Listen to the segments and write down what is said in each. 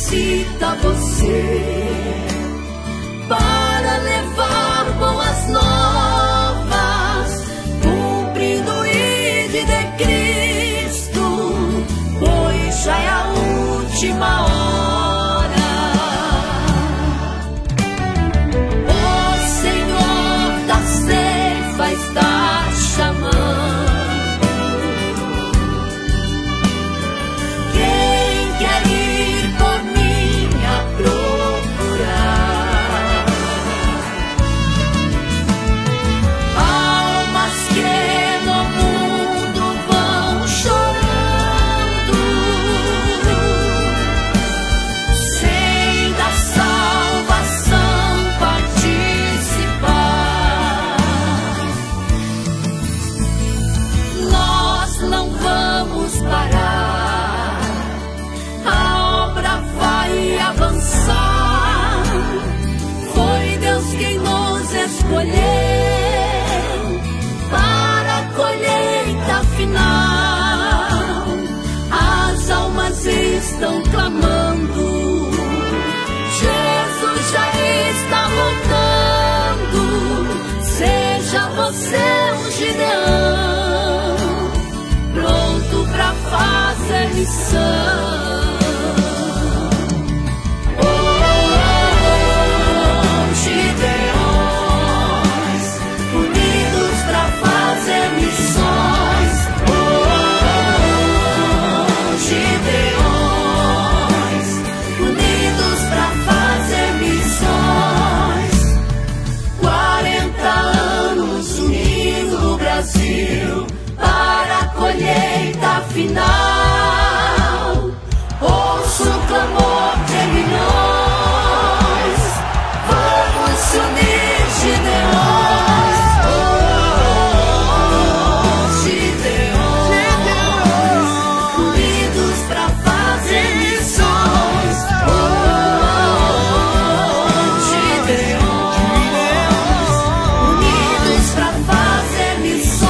necessita você para levar boas novas, cumprindo o ID de Cristo, pois já é a última hora. O Senhor da ceifa está chamando. Para a colheita final, as almas estão clamando. Jesus já está voltando. Seja você um Gideão, pronto para fazer missão. Para a colheita final, ouço o clamor de milhões. Vamos se unir, Gideões. Gideões, unidos para fazer missões. Gideões, unidos para fazer missões.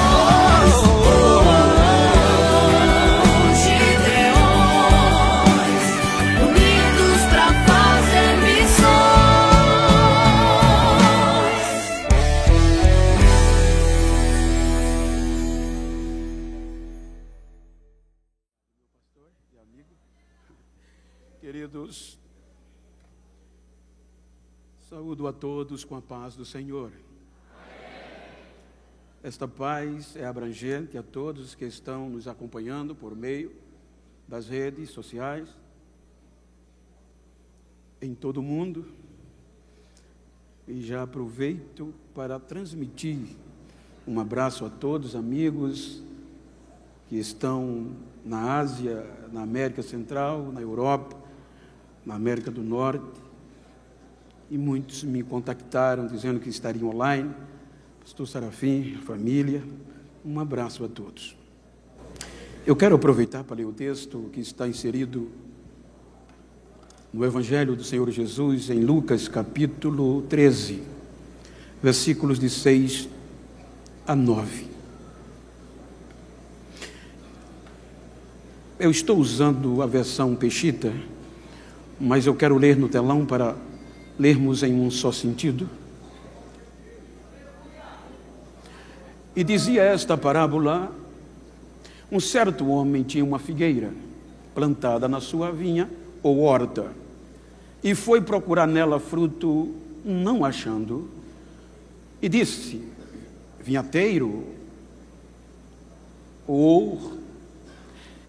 Queridos, saúdo a todos com a paz do Senhor. Esta paz é abrangente a todos que estão nos acompanhando por meio das redes sociais, em todo o mundo, e já aproveito para transmitir um abraço a todos, amigos que estão na Ásia, na América Central, na Europa, na América do Norte, e muitos me contactaram dizendo que estariam online. Pastor Serafim, família, um abraço a todos. Eu quero aproveitar para ler o texto que está inserido no Evangelho do Senhor Jesus, em Lucas capítulo 13, versículos de 6 a 9. Eu estou usando a versão Peshitta, mas eu quero ler no telão para lermos em um só sentido. E dizia esta parábola: um certo homem tinha uma figueira plantada na sua vinha ou horta, e foi procurar nela fruto, não achando, e disse: vinhateiro,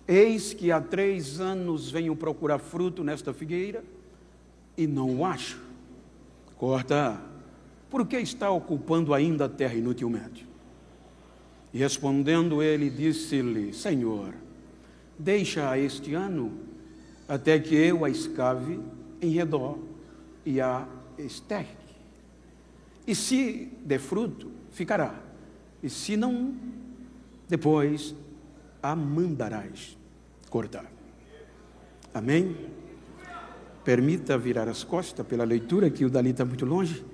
eis que há 3 anos venho procurar fruto nesta figueira e não o acho. Corta, por que está ocupando ainda a terra inutilmente? E respondendo ele, disse-lhe: Senhor, deixa este ano, até que eu a escave em redor e a esterque. E se der fruto, ficará. E se não, depois a mandarás cortar. Amém? Permita virar as costas pela leitura, que o dali está muito longe,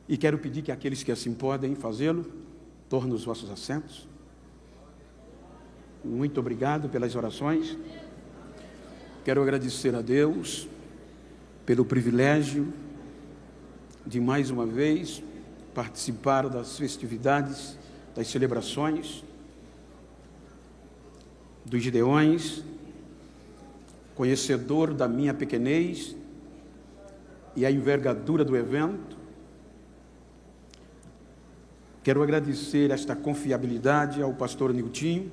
e quero pedir que aqueles que assim podem fazê-lo, tornem os vossos assentos. Muito obrigado pelas orações. Quero agradecer a Deus pelo privilégio de mais uma vez participar das festividades, das celebrações dos Gideões, conhecedor da minha pequenez e a envergadura do evento. Quero agradecer esta confiabilidade ao pastor Niltinho,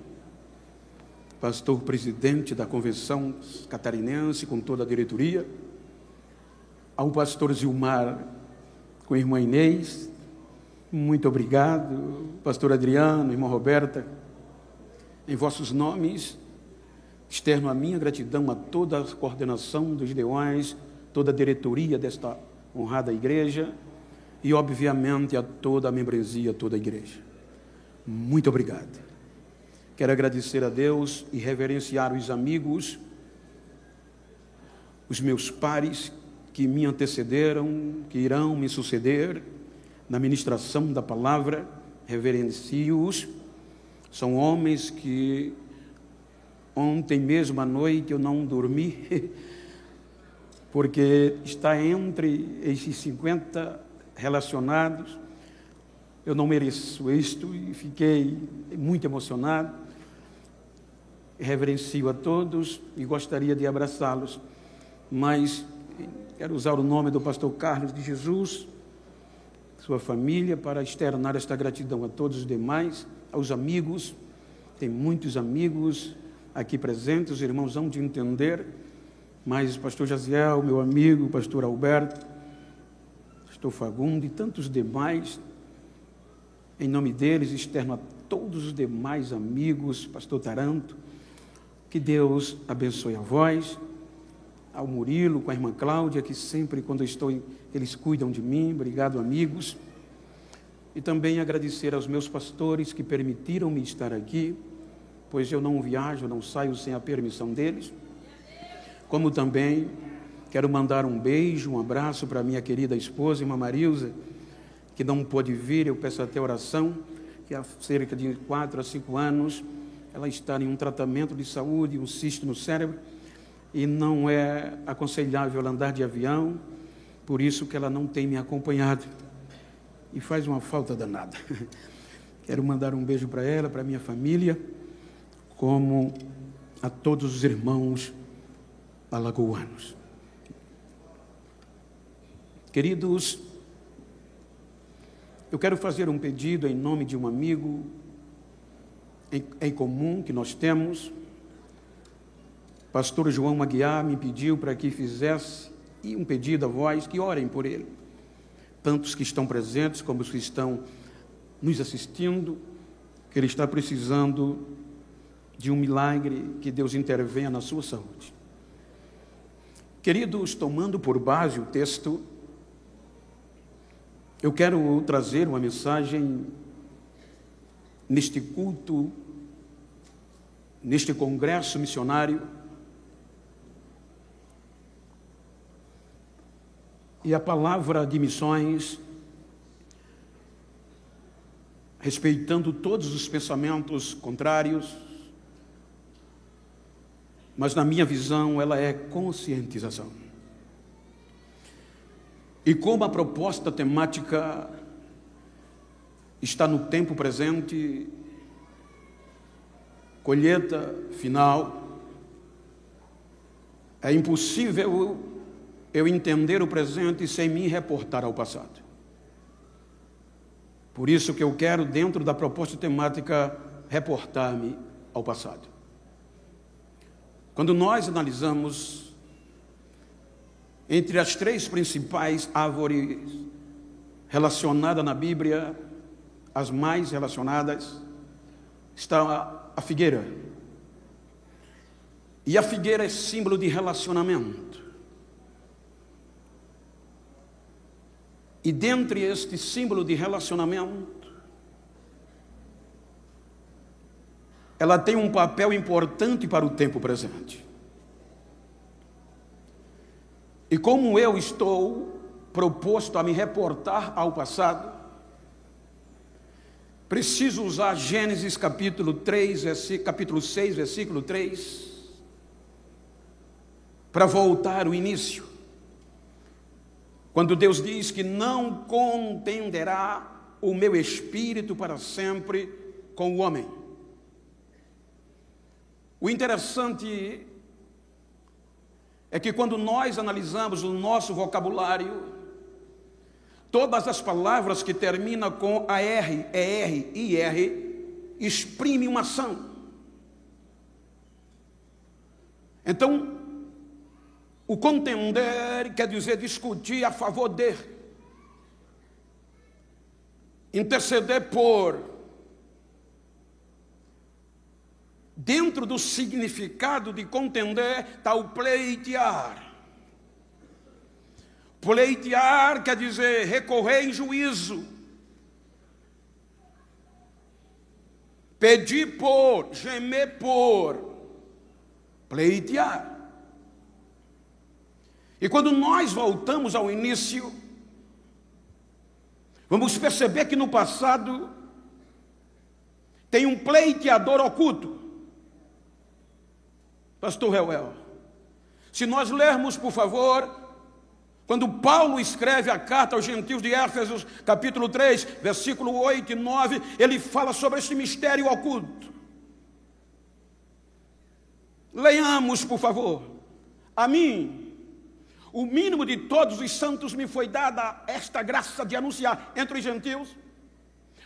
pastor presidente da Convenção Catarinense, com toda a diretoria, ao pastor Zilmar, com a irmã Inês, muito obrigado, pastor Adriano, irmã Roberta, em vossos nomes, externo a minha gratidão a toda a coordenação dos Gideões, toda a diretoria desta honrada igreja e, obviamente, a toda a membresia, toda a igreja. Muito obrigado. Quero agradecer a Deus e reverenciar os amigos, os meus pares que me antecederam, que irão me suceder na ministração da palavra. Reverencio-os. São homens que ontem mesmo à noite eu não dormi, porque está entre esses 50 relacionados. Eu não mereço isto e fiquei muito emocionado. Reverencio a todos e gostaria de abraçá-los, mas quero usar o nome do pastor Carlos de Jesus, sua família, para externar esta gratidão a todos os demais, aos amigos. Tem muitos amigos aqui presentes, os irmãos hão de entender, mas o pastor Jaziel, meu amigo, o pastor Alberto, pastor Fagundo e tantos demais, em nome deles, externo a todos os demais amigos, pastor Taranto, que Deus abençoe a vós, ao Murilo, com a irmã Cláudia, que sempre quando eu estou, eles cuidam de mim. Obrigado, amigos. E também agradecer aos meus pastores que permitiram-me estar aqui, pois eu não viajo, não saio sem a permissão deles. Como também quero mandar um beijo, um abraço para minha querida esposa, irmã Marilza, que não pôde vir. Eu peço até oração, que há cerca de 4 a 5 anos ela está em um tratamento de saúde, um cisto no cérebro, e não é aconselhável andar de avião, por isso que ela não tem me acompanhado, e faz uma falta danada. Quero mandar um beijo para ela, para minha família, como a todos os irmãos alagoanos. Queridos, eu quero fazer um pedido em nome de um amigo em comum que nós temos. Pastor João Aguiar me pediu para que fizesse um pedido a vós, que orem por ele. Tantos que estão presentes, como os que estão nos assistindo, que ele está precisando de um milagre, que Deus intervenha na sua saúde. Queridos, tomando por base o texto, eu quero trazer uma mensagem neste culto, neste congresso missionário. E a palavra de missões, respeitando todos os pensamentos contrários, mas na minha visão ela é conscientização. E como a proposta temática está no tempo presente, colheita final, é impossível eu entender o presente sem me reportar ao passado. Por isso que eu quero, dentro da proposta temática, reportar-me ao passado. Quando nós analisamos entre as 3 principais árvores relacionadas na Bíblia, as mais relacionadas, está a figueira. E a figueira é símbolo de relacionamento. E dentre este símbolo de relacionamento, ela tem um papel importante para o tempo presente. E como eu estou proposto a me reportar ao passado, preciso usar Gênesis capítulo 6, versículo 3, para voltar ao início. Quando Deus diz que não contenderá o meu espírito para sempre com o homem. O interessante é que quando nós analisamos o nosso vocabulário, todas as palavras que terminam com AR, ER, IR, exprimem uma ação. Então, o contender quer dizer discutir a favor de, interceder por. Dentro do significado de contender está o pleitear. Pleitear quer dizer recorrer em juízo, pedir por, gemer por, pleitear. E quando nós voltamos ao início, vamos perceber que no passado tem um pleiteador oculto. Pastor Reuel, se nós lermos, por favor, quando Paulo escreve a carta aos gentios de Éfeso, capítulo 3, versículo 8 e 9, ele fala sobre esse mistério oculto. Leiamos, por favor. A mim, o mínimo de todos os santos, me foi dada esta graça de anunciar entre os gentios,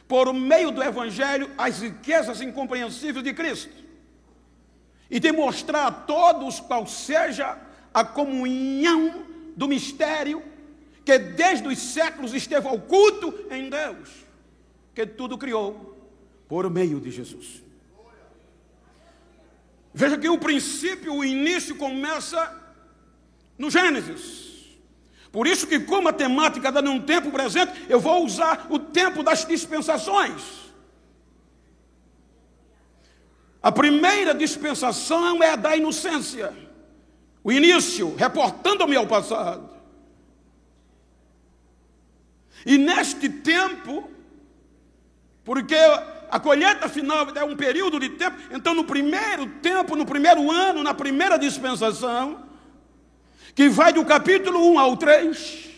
por meio do evangelho, as riquezas incompreensíveis de Cristo, e demonstrar a todos qual seja a comunhão do mistério que desde os séculos esteve oculto em Deus, que tudo criou por meio de Jesus. Veja que o princípio, o início começa no Gênesis. Por isso que, como a temática dá num tempo presente, eu vou usar o tempo das dispensações. A primeira dispensação é a da inocência, o início, reportando-me ao passado. E neste tempo, porque a colheita final é um período de tempo, então no primeiro tempo, no primeiro ano, na primeira dispensação, que vai do capítulo 1 ao 3,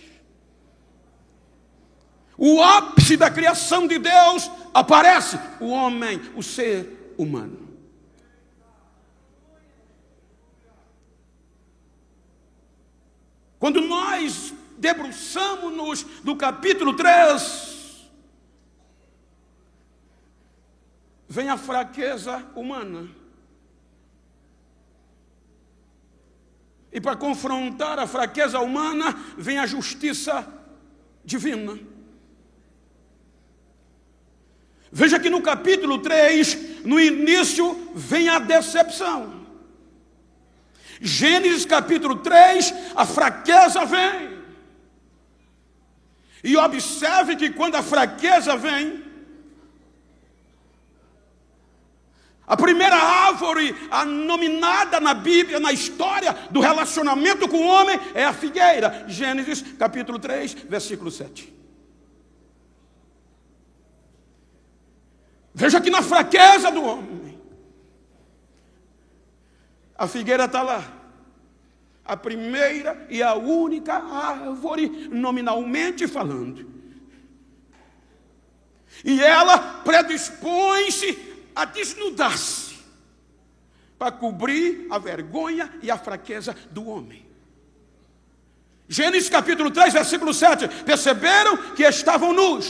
o ápice da criação de Deus, aparece o homem, o ser humano. Quando nós debruçamos-nos do capítulo 3, vem a fraqueza humana. E para confrontar a fraqueza humana, vem a justiça divina. Veja que no capítulo 3, no início, vem a decepção. Gênesis capítulo 3, a fraqueza vem. E observe que quando a fraqueza vem, a primeira árvore nominada na Bíblia, na história do relacionamento com o homem, é a figueira. Gênesis capítulo 3, versículo 7. Veja que na fraqueza do homem, a figueira está lá. A primeira e a única árvore, nominalmente falando. E ela predispõe-se a desnudar-se para cobrir a vergonha e a fraqueza do homem. Gênesis capítulo 3, versículo 7. Perceberam que estavam nus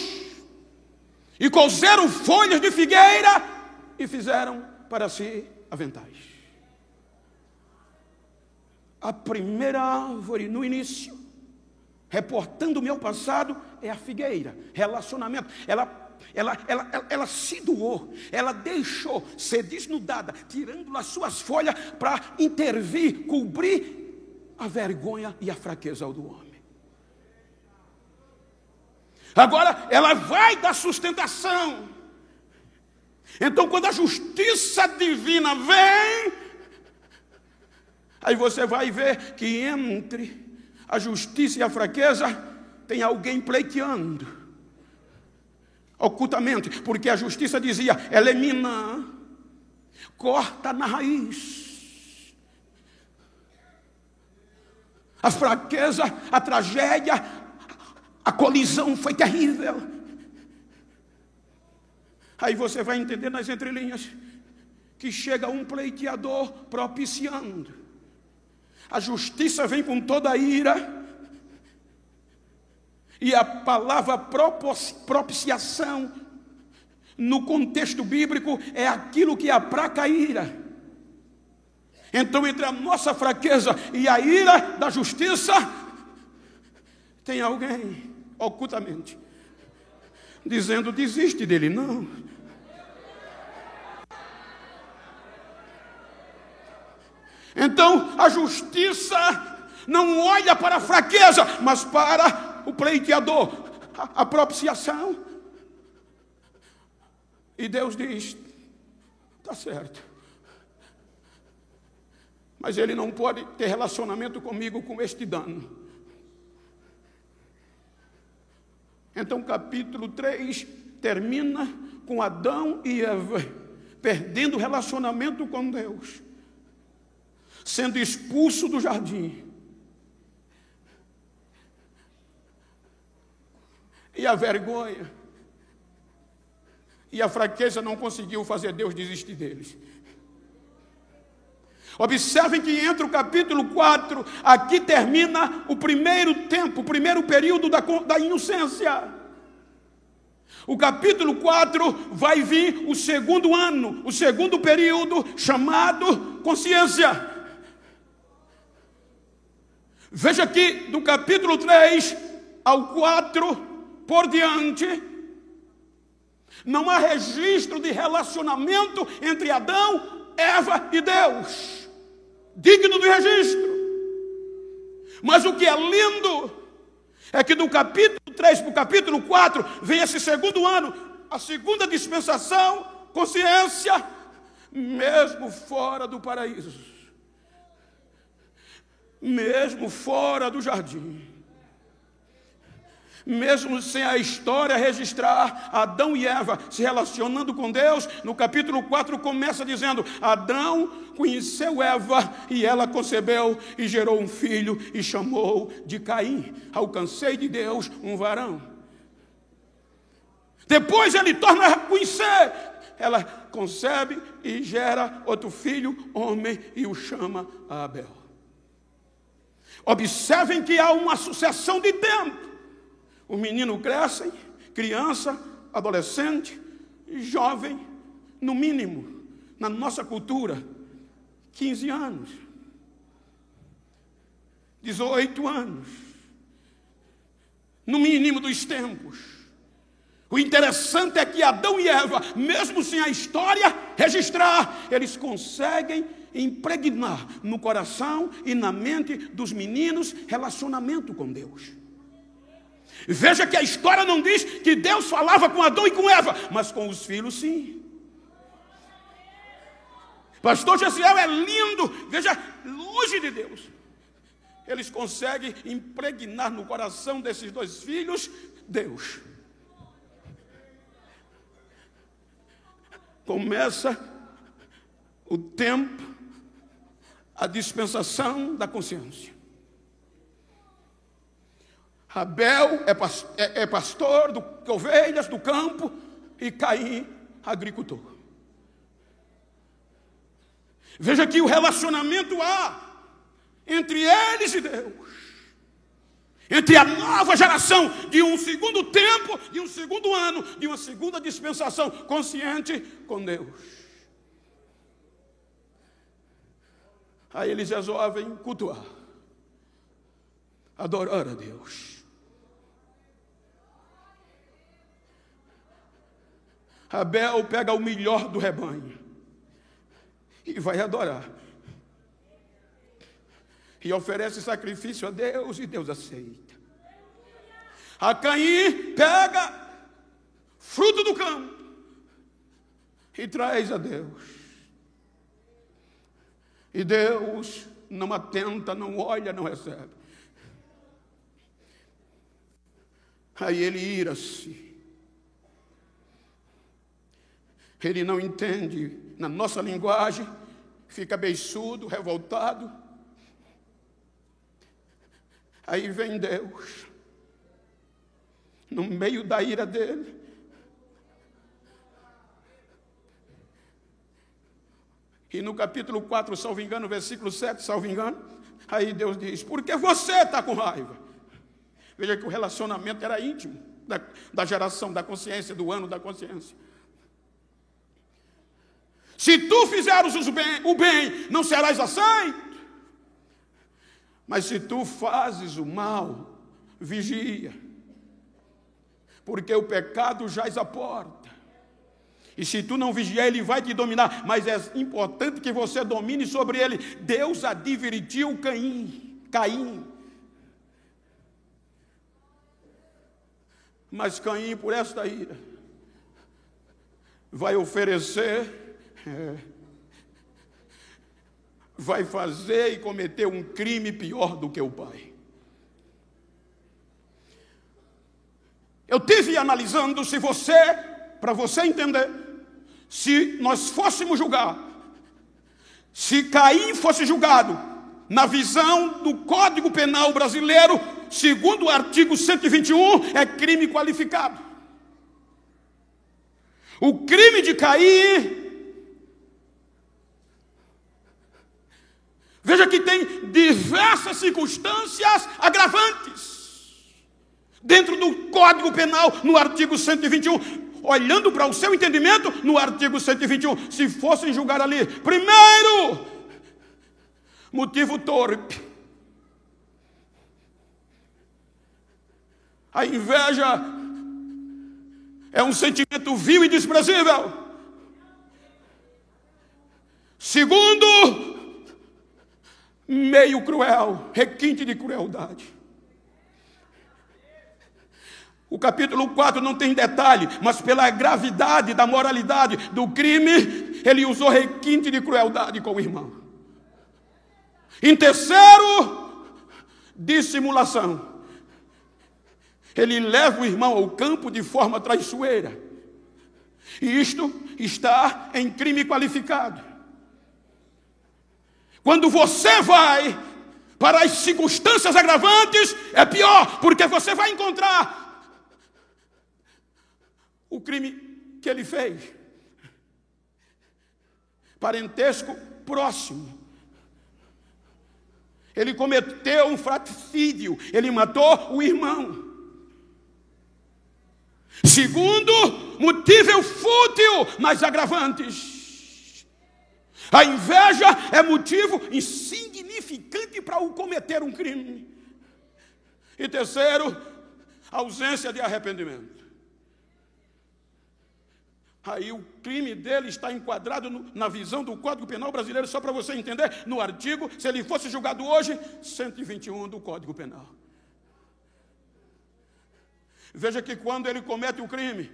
e cozeram folhas de figueira e fizeram para si aventais. A primeira árvore no início, reportando o meu passado, é a figueira. Relacionamento. Ela se doou, ela deixou ser desnudada, tirando as suas folhas para intervir, cobrir a vergonha e a fraqueza do homem. Agora ela vai dar sustentação. Então, quando a justiça divina vem, aí você vai ver que entre a justiça e a fraqueza tem alguém pleiteando ocultamente, porque a justiça dizia: elimina, corta na raiz. A fraqueza, a tragédia A colisão foi terrível. Aí você vai entender nas entrelinhas que chega um pleiteador propiciando. A justiça vem com toda a ira. E a palavra propiciação, no contexto bíblico, é aquilo que aplaca a ira. Então, entre a nossa fraqueza e a ira da justiça, tem alguém, ocultamente, dizendo: desiste dele. Não. Então, a justiça não olha para a fraqueza, mas para o pleiteador, a propiciação. E Deus diz: está certo, mas ele não pode ter relacionamento comigo com este dano. Então, capítulo 3 termina com Adão e Eva perdendo o relacionamento com Deus, sendo expulso do jardim. E a vergonha e a fraqueza não conseguiu fazer Deus desistir deles. Observem que entre o capítulo 4, aqui termina o primeiro tempo, o primeiro período da inocência. O capítulo 4 vai vir o segundo ano, o segundo período, chamado consciência. Veja que do capítulo 3 ao 4 por diante, não há registro de relacionamento entre Adão, Eva e Deus, digno de registro. Mas o que é lindo é que do capítulo 3 para o capítulo 4 vem esse segundo ano, a segunda dispensação, consciência, mesmo fora do paraíso, mesmo fora do jardim, mesmo sem a história registrar Adão e Eva se relacionando com Deus. No capítulo 4 começa dizendo: Adão conheceu Eva e ela concebeu e gerou um filho e chamou de Caim. Alcancei de Deus um varão. Depois ele torna a conhecer, ela concebe e gera outro filho, homem, e o chama Abel. Observem que há uma sucessão de tempo. O menino cresce, criança, adolescente, jovem, no mínimo, na nossa cultura, 15 anos, 18 anos, no mínimo dos tempos. O interessante é que Adão e Eva, mesmo sem a história registrar, eles conseguem impregnar no coração e na mente dos meninos relacionamento com Deus. Veja que a história não diz que Deus falava com Adão e com Eva, mas com os filhos sim. Pastor Gesiel é lindo. Veja, longe de Deus, eles conseguem impregnar no coração desses dois filhos Deus. Começa o tempo, a dispensação da consciência. Abel é pastor de ovelhas do campo e Caim, agricultor. Veja que o relacionamento há entre eles e Deus, entre a nova geração de um segundo tempo, de um segundo ano, de uma segunda dispensação consciente com Deus. Aí eles resolvem cultuar, adorar a Deus. Abel pega o melhor do rebanho e vai adorar. E oferece sacrifício a Deus e Deus aceita. A Caim pega fruto do campo e traz a Deus. E Deus não atenta, não olha, não recebe. Aí ele ira-se. Ele não entende, na nossa linguagem, fica beiçudo, revoltado. Aí vem Deus no meio da ira dele. E no capítulo 4, salvo engano, versículo 7, salvo engano, aí Deus diz: porque você está com raiva. Veja que o relacionamento era íntimo, da geração, da consciência, do ano da consciência. Se tu fizeres o bem, não serás aceito. Mas se tu fazes o mal, vigia, porque o pecado jaz à porta. E se tu não vigiar, ele vai te dominar. Mas é importante que você domine sobre ele. Deus advertiu Caim. Mas Caim, por esta ira, vai oferecer, vai fazer e cometer um crime pior do que o pai. Eu tive analisando para você entender, se nós fôssemos julgar, se Caim fosse julgado na visão do Código Penal brasileiro, segundo o artigo 121, é crime qualificado. O crime de Caim, veja que tem diversas circunstâncias agravantes dentro do Código Penal, no artigo 121. Olhando para o seu entendimento, no artigo 121, se fossem julgar ali, primeiro, motivo torpe. A inveja é um sentimento vil e desprezível. Segundo, meio cruel, requinte de crueldade. O capítulo 4 não tem detalhe, mas pela gravidade da moralidade do crime, ele usou requinte de crueldade com o irmão. Em terceiro, dissimulação. Ele leva o irmão ao campo de forma traiçoeira. E isto está em crime qualificado. Quando você vai para as circunstâncias agravantes, é pior, porque você vai encontrar o crime que ele fez. Parentesco próximo. Ele cometeu um fratricídio, ele matou o irmão. Segundo, motivo fútil, mas agravantes. A inveja é motivo insignificante para o cometer um crime. E terceiro, ausência de arrependimento. Aí o crime dele está enquadrado na visão do Código Penal brasileiro, só para você entender, no artigo, se ele fosse julgado hoje, 121 do Código Penal. Veja que quando ele comete o crime,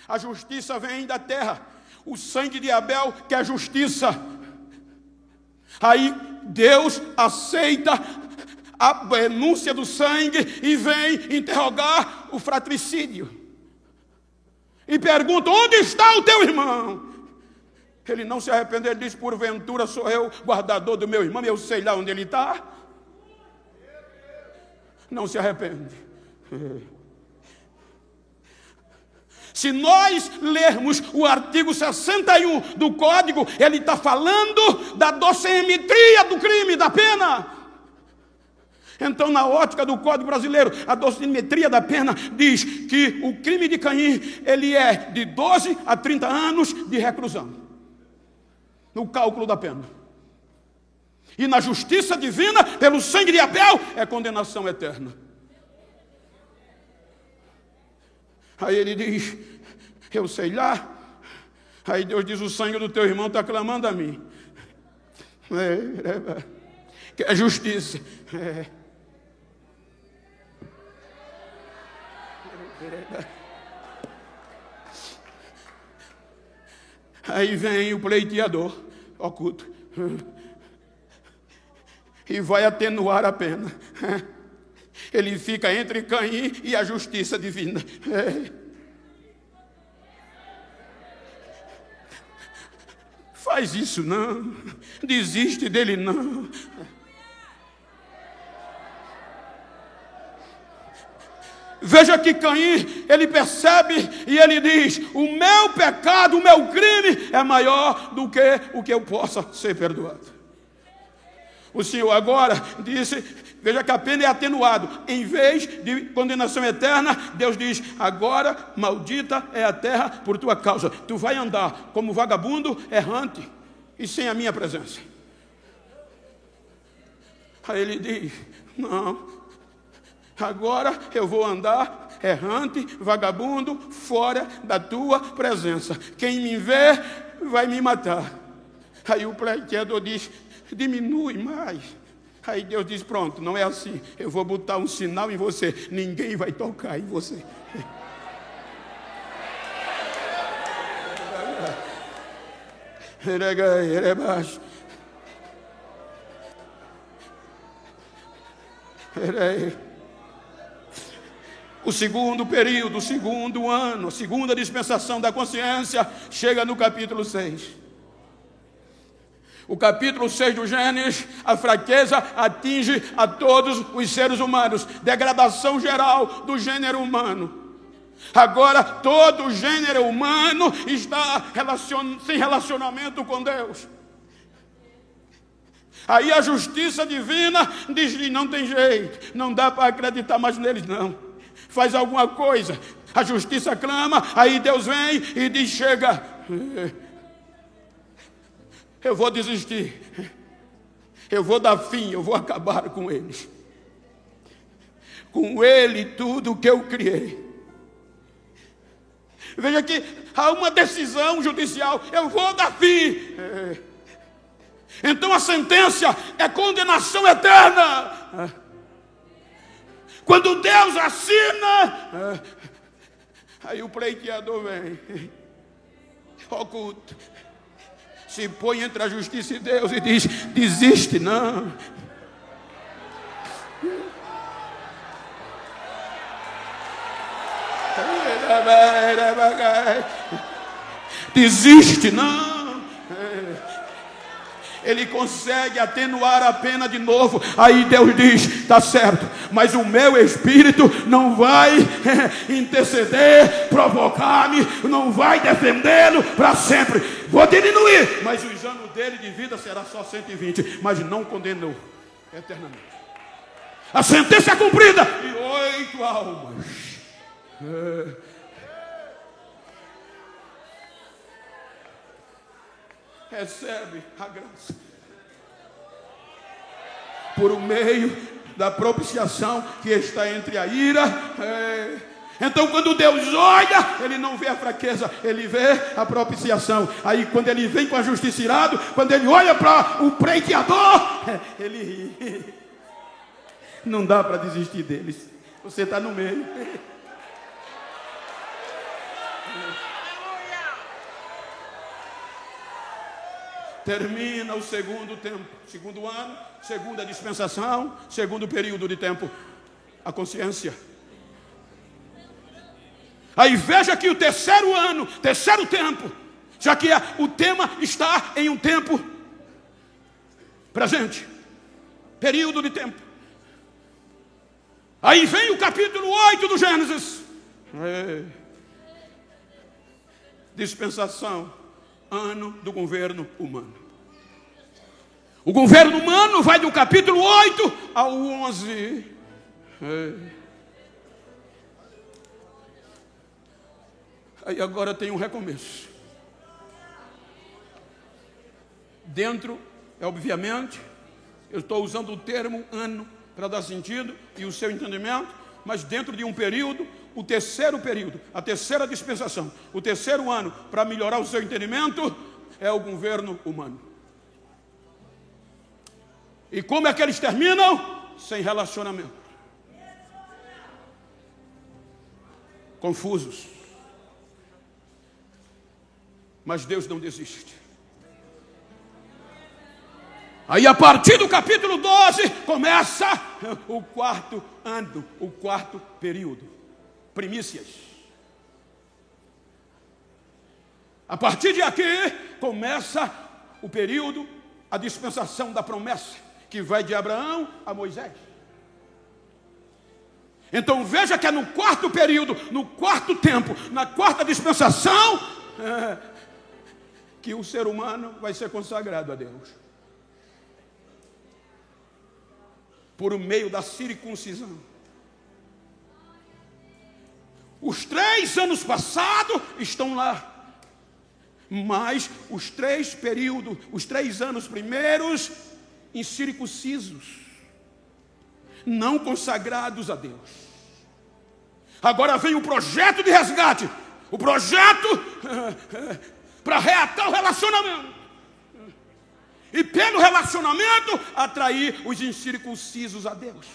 a justiça vem da terra, o sangue de Abel que é justiça. Aí Deus aceita a denúncia do sangue e vem interrogar o fratricídio. E pergunta: onde está o teu irmão? Ele não se arrependeu, ele diz: porventura sou eu guardador do meu irmão, eu sei lá onde ele está. Não se arrepende. Se nós lermos o artigo 61 do Código, ele está falando da dosimetria do crime, da pena. Então, na ótica do Código brasileiro, a dosimetria da pena diz que o crime de Caim, ele é de 12 a 30 anos de reclusão, no cálculo da pena. E na justiça divina, pelo sangue de Abel, é condenação eterna. Aí ele diz: eu sei lá. Aí Deus diz: o sangue do teu irmão está clamando a mim. Que é justiça. Aí vem o pleiteador oculto e vai atenuar a pena. Ele fica entre Caim e a justiça divina. Faz isso não, desiste dele não. Veja que Caim, ele percebe e ele diz: o meu pecado, o meu crime é maior do que o que eu possa ser perdoado. O Senhor agora disse, veja que a pena é atenuado. Em vez de condenação eterna, Deus diz: agora maldita é a terra por tua causa. Tu vai andar como vagabundo errante e sem a minha presença. Aí ele diz: não, agora eu vou andar errante, vagabundo, fora da tua presença. Quem me vê vai me matar. Aí o pleiteador diz: diminui mais. Aí Deus diz: pronto, não é assim. Eu vou botar um sinal em você. Ninguém vai tocar em você. O segundo período, o segundo ano, a segunda dispensação da consciência chega no capítulo 6. O capítulo 6 do Gênesis, a fraqueza atinge a todos os seres humanos. Degradação geral do gênero humano. Agora todo o gênero humano está sem relacionamento com Deus. Aí a justiça divina diz: não tem jeito, não dá para acreditar mais neles não. Faz alguma coisa. A justiça clama, aí Deus vem e diz: chega, eu vou desistir, eu vou dar fim, eu vou acabar com eles. Com ele tudo que eu criei. Veja que há uma decisão judicial: eu vou dar fim. Então a sentença é condenação eterna. Quando Deus assina, aí o pleiteador vem, oculto, se põe entre a justiça e Deus e diz: desiste não. Desiste não. Ele consegue atenuar a pena de novo. Aí Deus diz: está certo, mas o meu espírito não vai interceder, provocar-me, não vai defendê-lo para sempre. Vou diminuir, mas os anos dele de vida será só 120, mas não condenou eternamente. A sentença é cumprida e 8 almas. Recebe a graça por meio da propiciação que está entre a ira. Então quando Deus olha, ele não vê a fraqueza, ele vê a propiciação. Aí quando ele vem com a justiça irado, quando ele olha para o pleiteador, ele ri. Não dá para desistir deles. Você está no meio. Termina o segundo tempo, segundo ano, segunda dispensação, segundo período de tempo, a consciência. Aí veja que o terceiro ano, terceiro tempo, já que o tema está em um tempo presente, período de tempo. Aí vem o capítulo 8 do Gênesis. Dispensação, ano do governo humano. O governo humano vai do capítulo 8 ao 11. Aí agora tem um recomeço. Dentro, obviamente, eu estou usando o termo ano para dar sentido e o seu entendimento, mas dentro de um período, o terceiro período, a terceira dispensação, o terceiro ano, para melhorar o seu entendimento, é o governo humano. E como é que eles terminam? Sem relacionamento. Confusos. Mas Deus não desiste. Aí a partir do capítulo 12, começa o quarto ano, o quarto período. Primícias. A partir de aqui, começa o período, a dispensação da promessa, que vai de Abraão a Moisés. Então veja que é no quarto período, no quarto tempo, na quarta dispensação, que o ser humano vai ser consagrado a Deus. Por meio da circuncisão. Os 3 anos passados estão lá. Mas os 3 períodos, os 3 anos primeiros, incircuncisos, não consagrados a Deus. Agora vem o projeto de resgate, o projeto para reatar o relacionamento. E pelo relacionamento atrair os incircuncisos a Deus.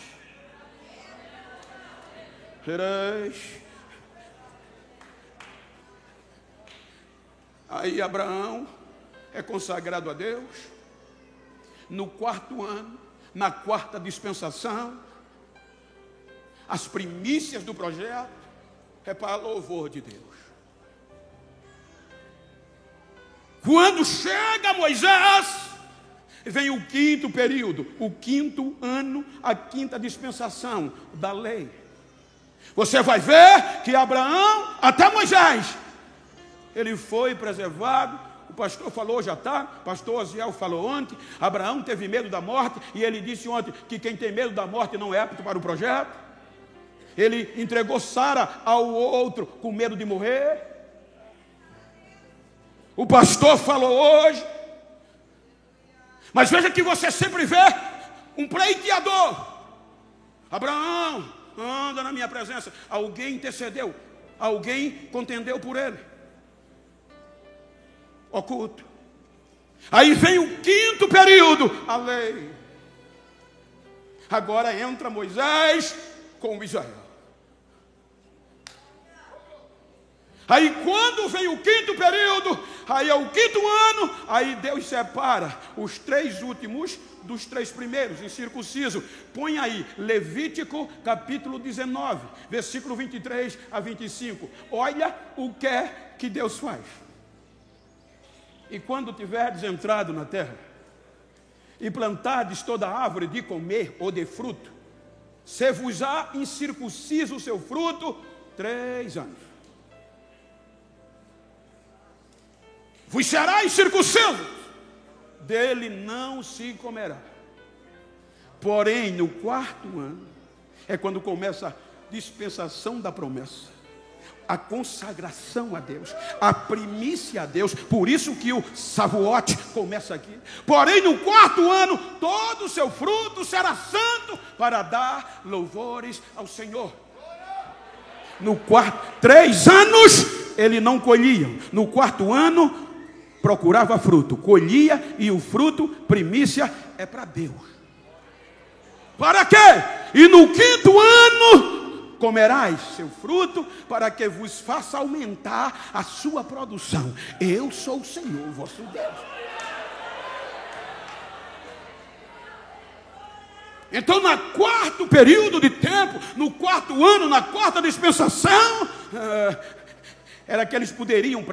Aí Abraão é consagrado a Deus. No quarto ano, na quarta dispensação, as primícias do projeto é para louvor de Deus. Quando chega Moisés, vem o quinto período, o quinto ano, a quinta dispensação da lei. Você vai ver que Abraão, até Moisés, ele foi preservado. O pastor falou hoje à tarde, o pastor Osiel falou ontem, Abraão teve medo da morte, e ele disse ontem que quem tem medo da morte não é apto para o projeto. Ele entregou Sara ao outro com medo de morrer. O pastor falou hoje. Mas veja que você sempre vê um pleiteador. Abraão, anda na minha presença. Alguém intercedeu, alguém contendeu por ele. Oculto. Aí vem o quinto período, a lei. Agora entra Moisés com Israel. Aí quando vem o quinto período, aí é o quinto ano, aí Deus separa os 3 últimos dos 3 primeiros, incircunciso. Põe aí, Levítico capítulo 19, versículo 23 a 25. Olha o que é que Deus faz. E quando tiverdes entrado na terra, e plantardes toda árvore de comer ou de fruto, se vos há incircunciso o seu fruto, 3 anos. Vos será incircunciso, dele não se comerá. Porém, no quarto ano, é quando começa a dispensação da promessa, a consagração a Deus, a primícia a Deus. Por isso que o Shavuot começa aqui. Porém, no quarto ano, todo o seu fruto será santo, para dar louvores ao Senhor. No quarto, 3 anos, ele não colhia. No quarto ano, procurava fruto, colhia, e o fruto, primícia, é para Deus. Para quê? E no quinto ano comerás seu fruto, para que vos faça aumentar a sua produção. Eu sou o Senhor, vosso Deus. Então, no quarto período de tempo, no quarto ano, na quarta dispensação, era que eles poderiam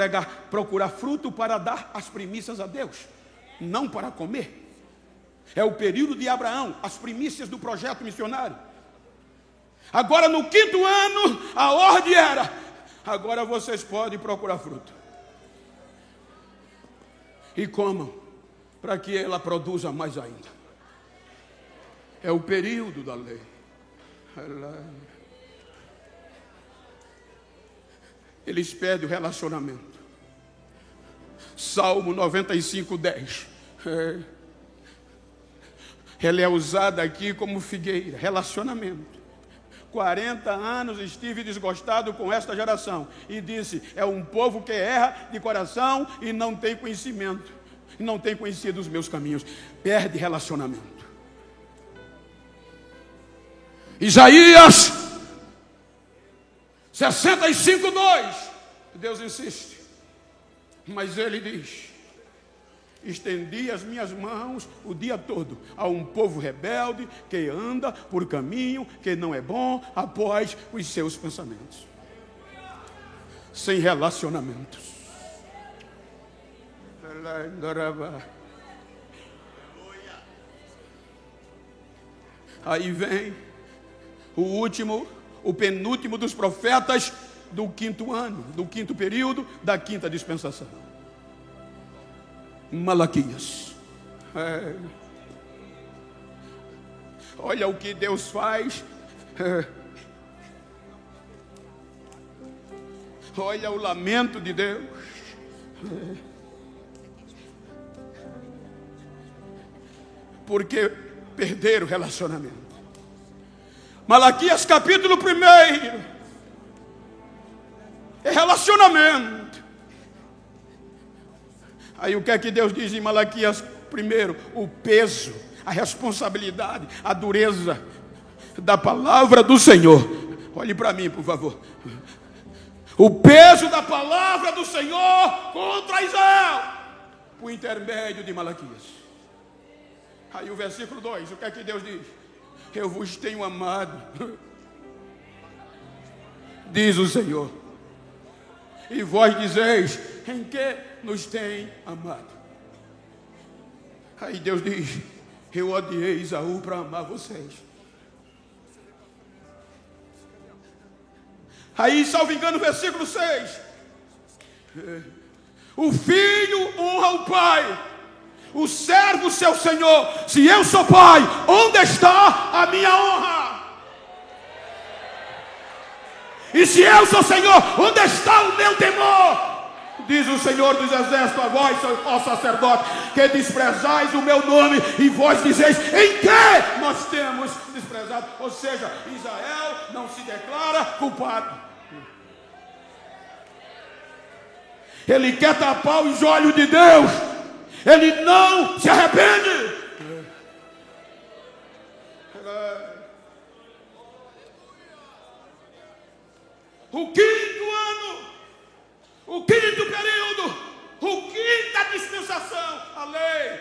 procurar fruto para dar as primícias a Deus, não para comer. É o período de Abraão, as primícias do projeto missionário. Agora no quinto ano, a ordem era: agora vocês podem procurar fruto. E comam, para que ela produza mais ainda. É o período da lei. Eles pedem o relacionamento. Salmo 95, 10. Ela é usada aqui como figueira, relacionamento. 40 anos estive desgostado com esta geração, e disse: é um povo que erra de coração e não tem conhecimento, não tem conhecido os meus caminhos. Perde relacionamento. Isaías 65, 2. Deus insiste, mas ele diz: estendi as minhas mãos o dia todo a um povo rebelde que anda por caminho que não é bom, após os seus pensamentos, sem relacionamentos. Aí vem o último, o penúltimo dos profetas do 5º ano, do 5º período, da 5ª dispensação. Malaquias. Olha o que Deus faz. Olha o lamento de Deus. Porque perderam o relacionamento. Malaquias capítulo 1 é relacionamento. Aí o que é que Deus diz em Malaquias 1? O peso, a responsabilidade, a dureza da palavra do Senhor. Olhe para mim, por favor. O peso da palavra do Senhor contra Israel, por intermédio de Malaquias. Aí o versículo 2, o que é que Deus diz? Eu vos tenho amado, diz o Senhor, e vós dizeis, em que nos tem amado? Aí Deus diz, eu odiei Esaú para amar vocês. Aí, salvo engano, versículo 6. O filho honra o pai, o servo seu senhor. Se eu sou pai, onde está a minha honra? E se eu sou Senhor, onde está o meu temor? Diz o Senhor dos Exércitos a vós, ó sacerdote, que desprezais o meu nome, e vós dizeis, em que nós temos desprezado? Ou seja, Israel não se declara culpado. Ele quer tapar os olhos de Deus. Ele não se arrepende. O 5º ano, o 5º período, o 5ª dispensação, a lei.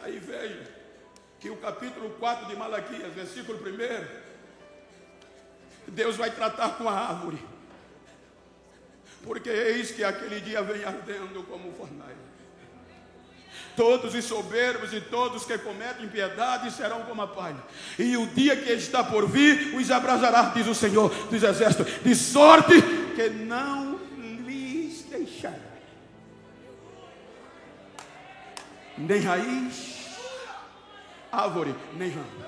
Aí veio que o capítulo 4 de Malaquias, versículo 1, Deus vai tratar com a árvore. Porque eis que aquele dia vem ardendo como fornalha. Todos os soberbos e todos que cometem impiedade serão como a palha. E o dia que está por vir os abrasará, diz o Senhor dos Exércitos, de sorte que não lhes deixará nem raiz, árvore, nem ramo.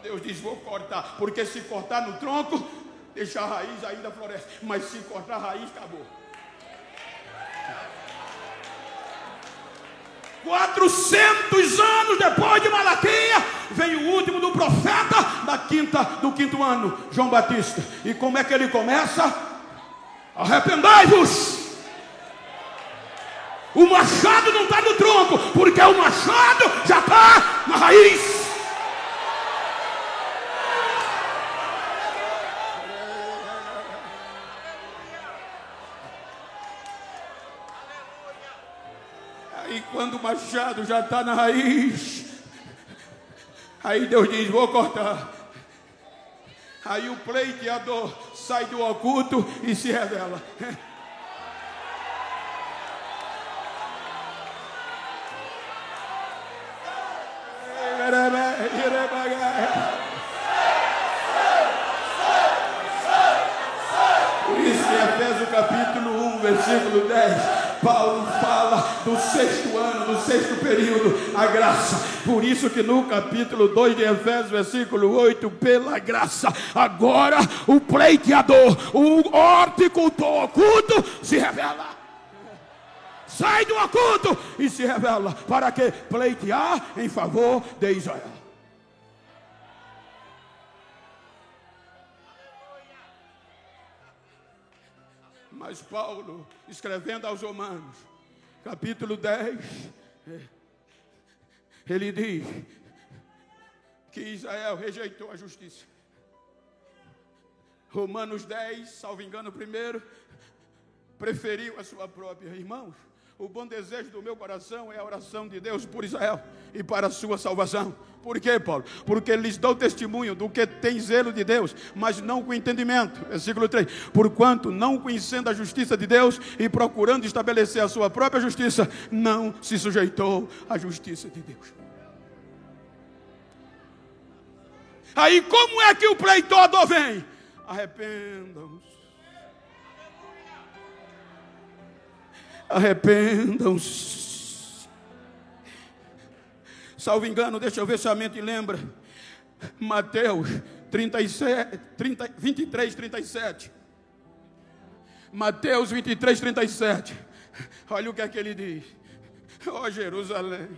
Deus diz, vou cortar, porque se cortar no tronco, deixar a raiz ainda floresce, mas se cortar a raiz, acabou. 400 anos depois de Malaquias, vem o último do profeta do 5º ano, João Batista. E como é que ele começa? Arrependai-vos. O machado não está no tronco, porque o machado já está na raiz. E quando o machado já está na raiz, aí Deus diz, vou cortar. Aí o pleiteador sai do oculto e se revela. Por isso em Efésios capítulo 1, versículo 10, Paulo fala do 6º ano, do 6º período, a graça. Por isso que no capítulo 2 de Efésios, versículo 8, pela graça, agora o pleiteador, o horticultor oculto se revela. Sai do oculto e se revela. Para que? Pleitear em favor de Israel. Mas Paulo, escrevendo aos Romanos, capítulo 10, ele diz que Israel rejeitou a justiça. Romanos 10, salvo engano, primeiro, preferiu a sua própria. Irmãos, o bom desejo do meu coração é a oração de Deus por Israel e para a sua salvação. Por quê, Paulo? Porque lhes dou testemunho do que tem zelo de Deus, mas não com entendimento. Versículo 3. Porquanto, não conhecendo a justiça de Deus e procurando estabelecer a sua própria justiça, não se sujeitou à justiça de Deus. Aí como é que o pleitador vem? Arrependam-se. Arrependam-se. Salvo engano, deixa eu ver se a mente lembra. Mateus 23, 37. Mateus 23, 37. Olha o que é que ele diz. Ó Jerusalém.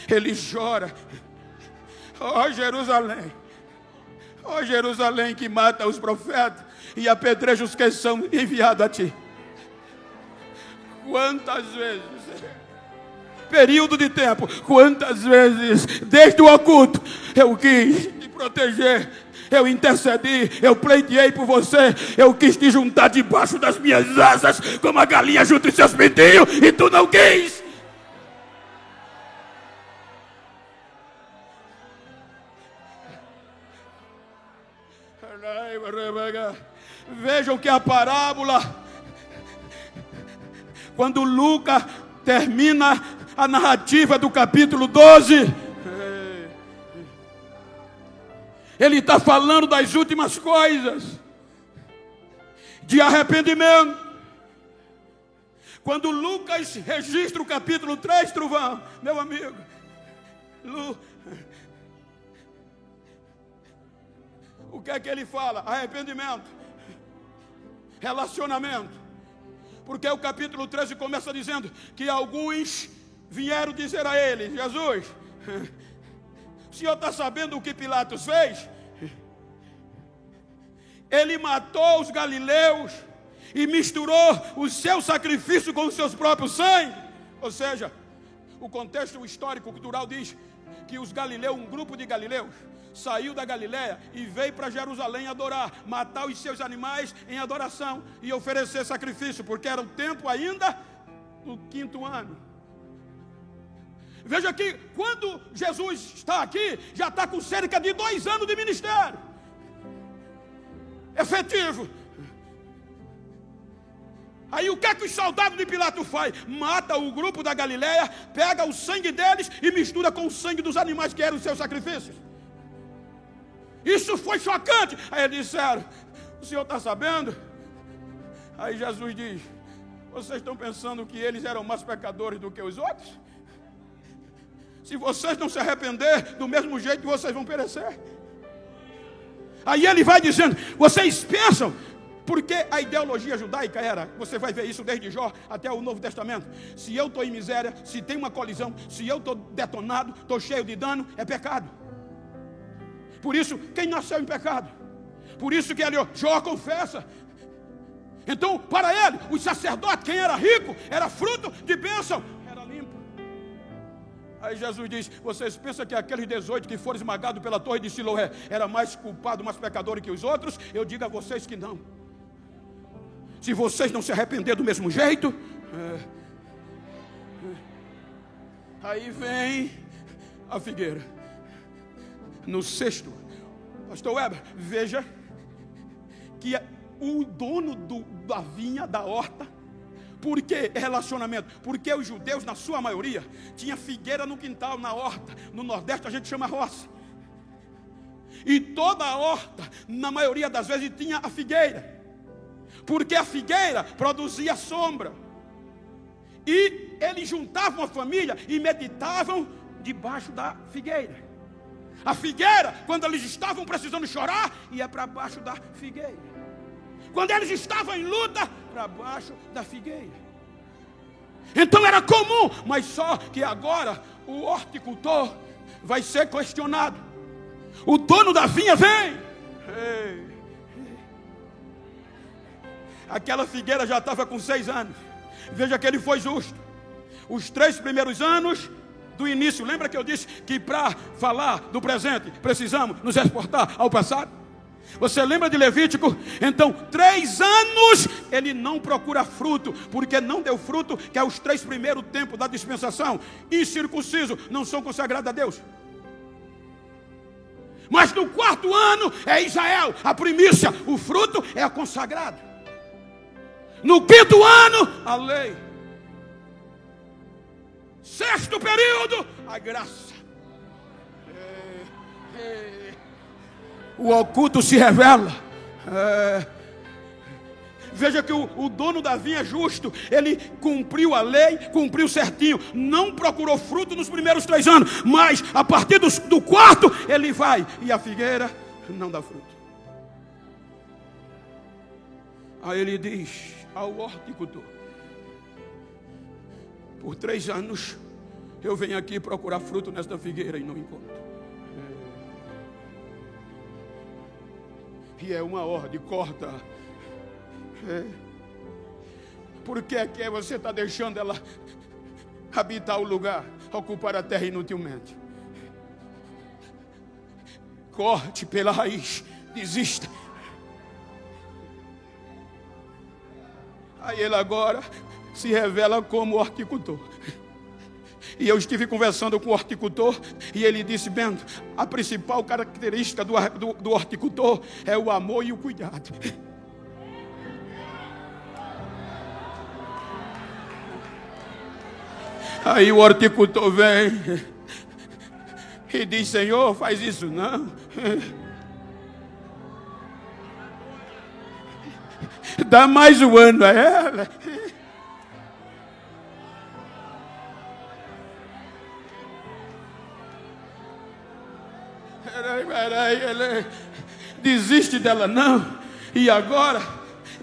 Ele chora. Ó Jerusalém. Ó Jerusalém que mata os profetas e apedreja os que são enviados a ti. Quantas vezes, período de tempo, quantas vezes, desde o oculto, eu quis te proteger, eu intercedi, eu pleiteei por você, eu quis te juntar debaixo das minhas asas, como a galinha junto os seus pintinhos, e tu não quis. Vejam que a parábola, quando Lucas termina a narrativa do capítulo 12, ele está falando das últimas coisas, de arrependimento. Quando Lucas registra o capítulo 3, Truvão, meu amigo, o que é que ele fala? Arrependimento, relacionamento. Porque o capítulo 13 começa dizendo que alguns vieram dizer a ele: Jesus, o senhor está sabendo o que Pilatos fez? Ele matou os galileus e misturou o seu sacrifício com os seus próprios sangue. Ou seja, o contexto histórico cultural diz que os galileus, um grupo de galileus, saiu da Galileia e veio para Jerusalém adorar, matar os seus animais em adoração e oferecer sacrifício, porque era o tempo ainda do 5º ano. Veja que quando Jesus está aqui, já está com cerca de 2 anos de ministério efetivo. Aí o que é que os soldados de Pilatos faz? Mata o grupo da Galileia, pega o sangue deles e mistura com o sangue dos animais que eram os seus sacrifícios. Isso foi chocante. Aí eles disseram: o senhor está sabendo? Aí Jesus diz: vocês estão pensando que eles eram mais pecadores do que os outros? Se vocês não se arrepender, do mesmo jeito vocês vão perecer. Aí ele vai dizendo: vocês pensam, porque a ideologia judaica era, você vai ver isso desde Jó até o Novo Testamento, se eu estou em miséria, se tem uma colisão, se eu estou detonado, estou cheio de dano, é pecado. Por isso, quem nasceu em pecado? Por isso que ali, Jó confessa. Então, para ele, os sacerdotes, quem era rico, era fruto de bênção, era limpo. Aí Jesus diz: vocês pensam que aqueles 18 que foram esmagados pela torre de Siloé era mais culpado, mais pecador que os outros? Eu digo a vocês que não. Se vocês não se arrepender do mesmo jeito, aí vem a figueira. No 6º, pastor Weber, veja que o dono da vinha, da horta, por que relacionamento? Porque os judeus, na sua maioria, tinha figueira no quintal, na horta. No Nordeste a gente chama roça. E toda a horta, na maioria das vezes, tinha a figueira. Porque a figueira produzia sombra. E eles juntavam a família e meditavam debaixo da figueira. A figueira, quando eles estavam precisando chorar, ia para baixo da figueira. Quando eles estavam em luta, para baixo da figueira. Então era comum, mas só que agora o horticultor vai ser questionado. O dono da vinha vem. Aquela figueira já estava com 6 anos. Veja que ele foi justo. Os 3 primeiros anos do início, lembra que eu disse que para falar do presente precisamos nos exportar ao passado? Você lembra de Levítico? Então 3 anos ele não procura fruto, porque não deu fruto, que é os 3 primeiros tempos da dispensação. Incircunciso, não são consagrados a Deus. Mas no 4º ano é Israel, a primícia, o fruto é consagrado. No 5º ano, a lei. 6º período, a graça. O oculto se revela. Veja que o dono da vinha é justo. Ele cumpriu a lei, cumpriu certinho. Não procurou fruto nos primeiros 3 anos, mas a partir do 4º ele vai, e a figueira não dá fruto. Aí ele diz ao horticultor: por 3 anos eu venho aqui procurar fruto nesta figueira e não encontro. E é uma ordem, corta. Por que é que você está deixando ela habitar o lugar, ocupar a terra inutilmente? Corte pela raiz, desista. Aí ele agora se revela como horticultor. E eu estive conversando com o horticultor e ele disse: Bento, a principal característica do horticultor é o amor e o cuidado. Aí o horticultor vem e diz: Senhor, faz isso não. Dá mais um ano a ela. Peraí, ele desiste dela não. E agora,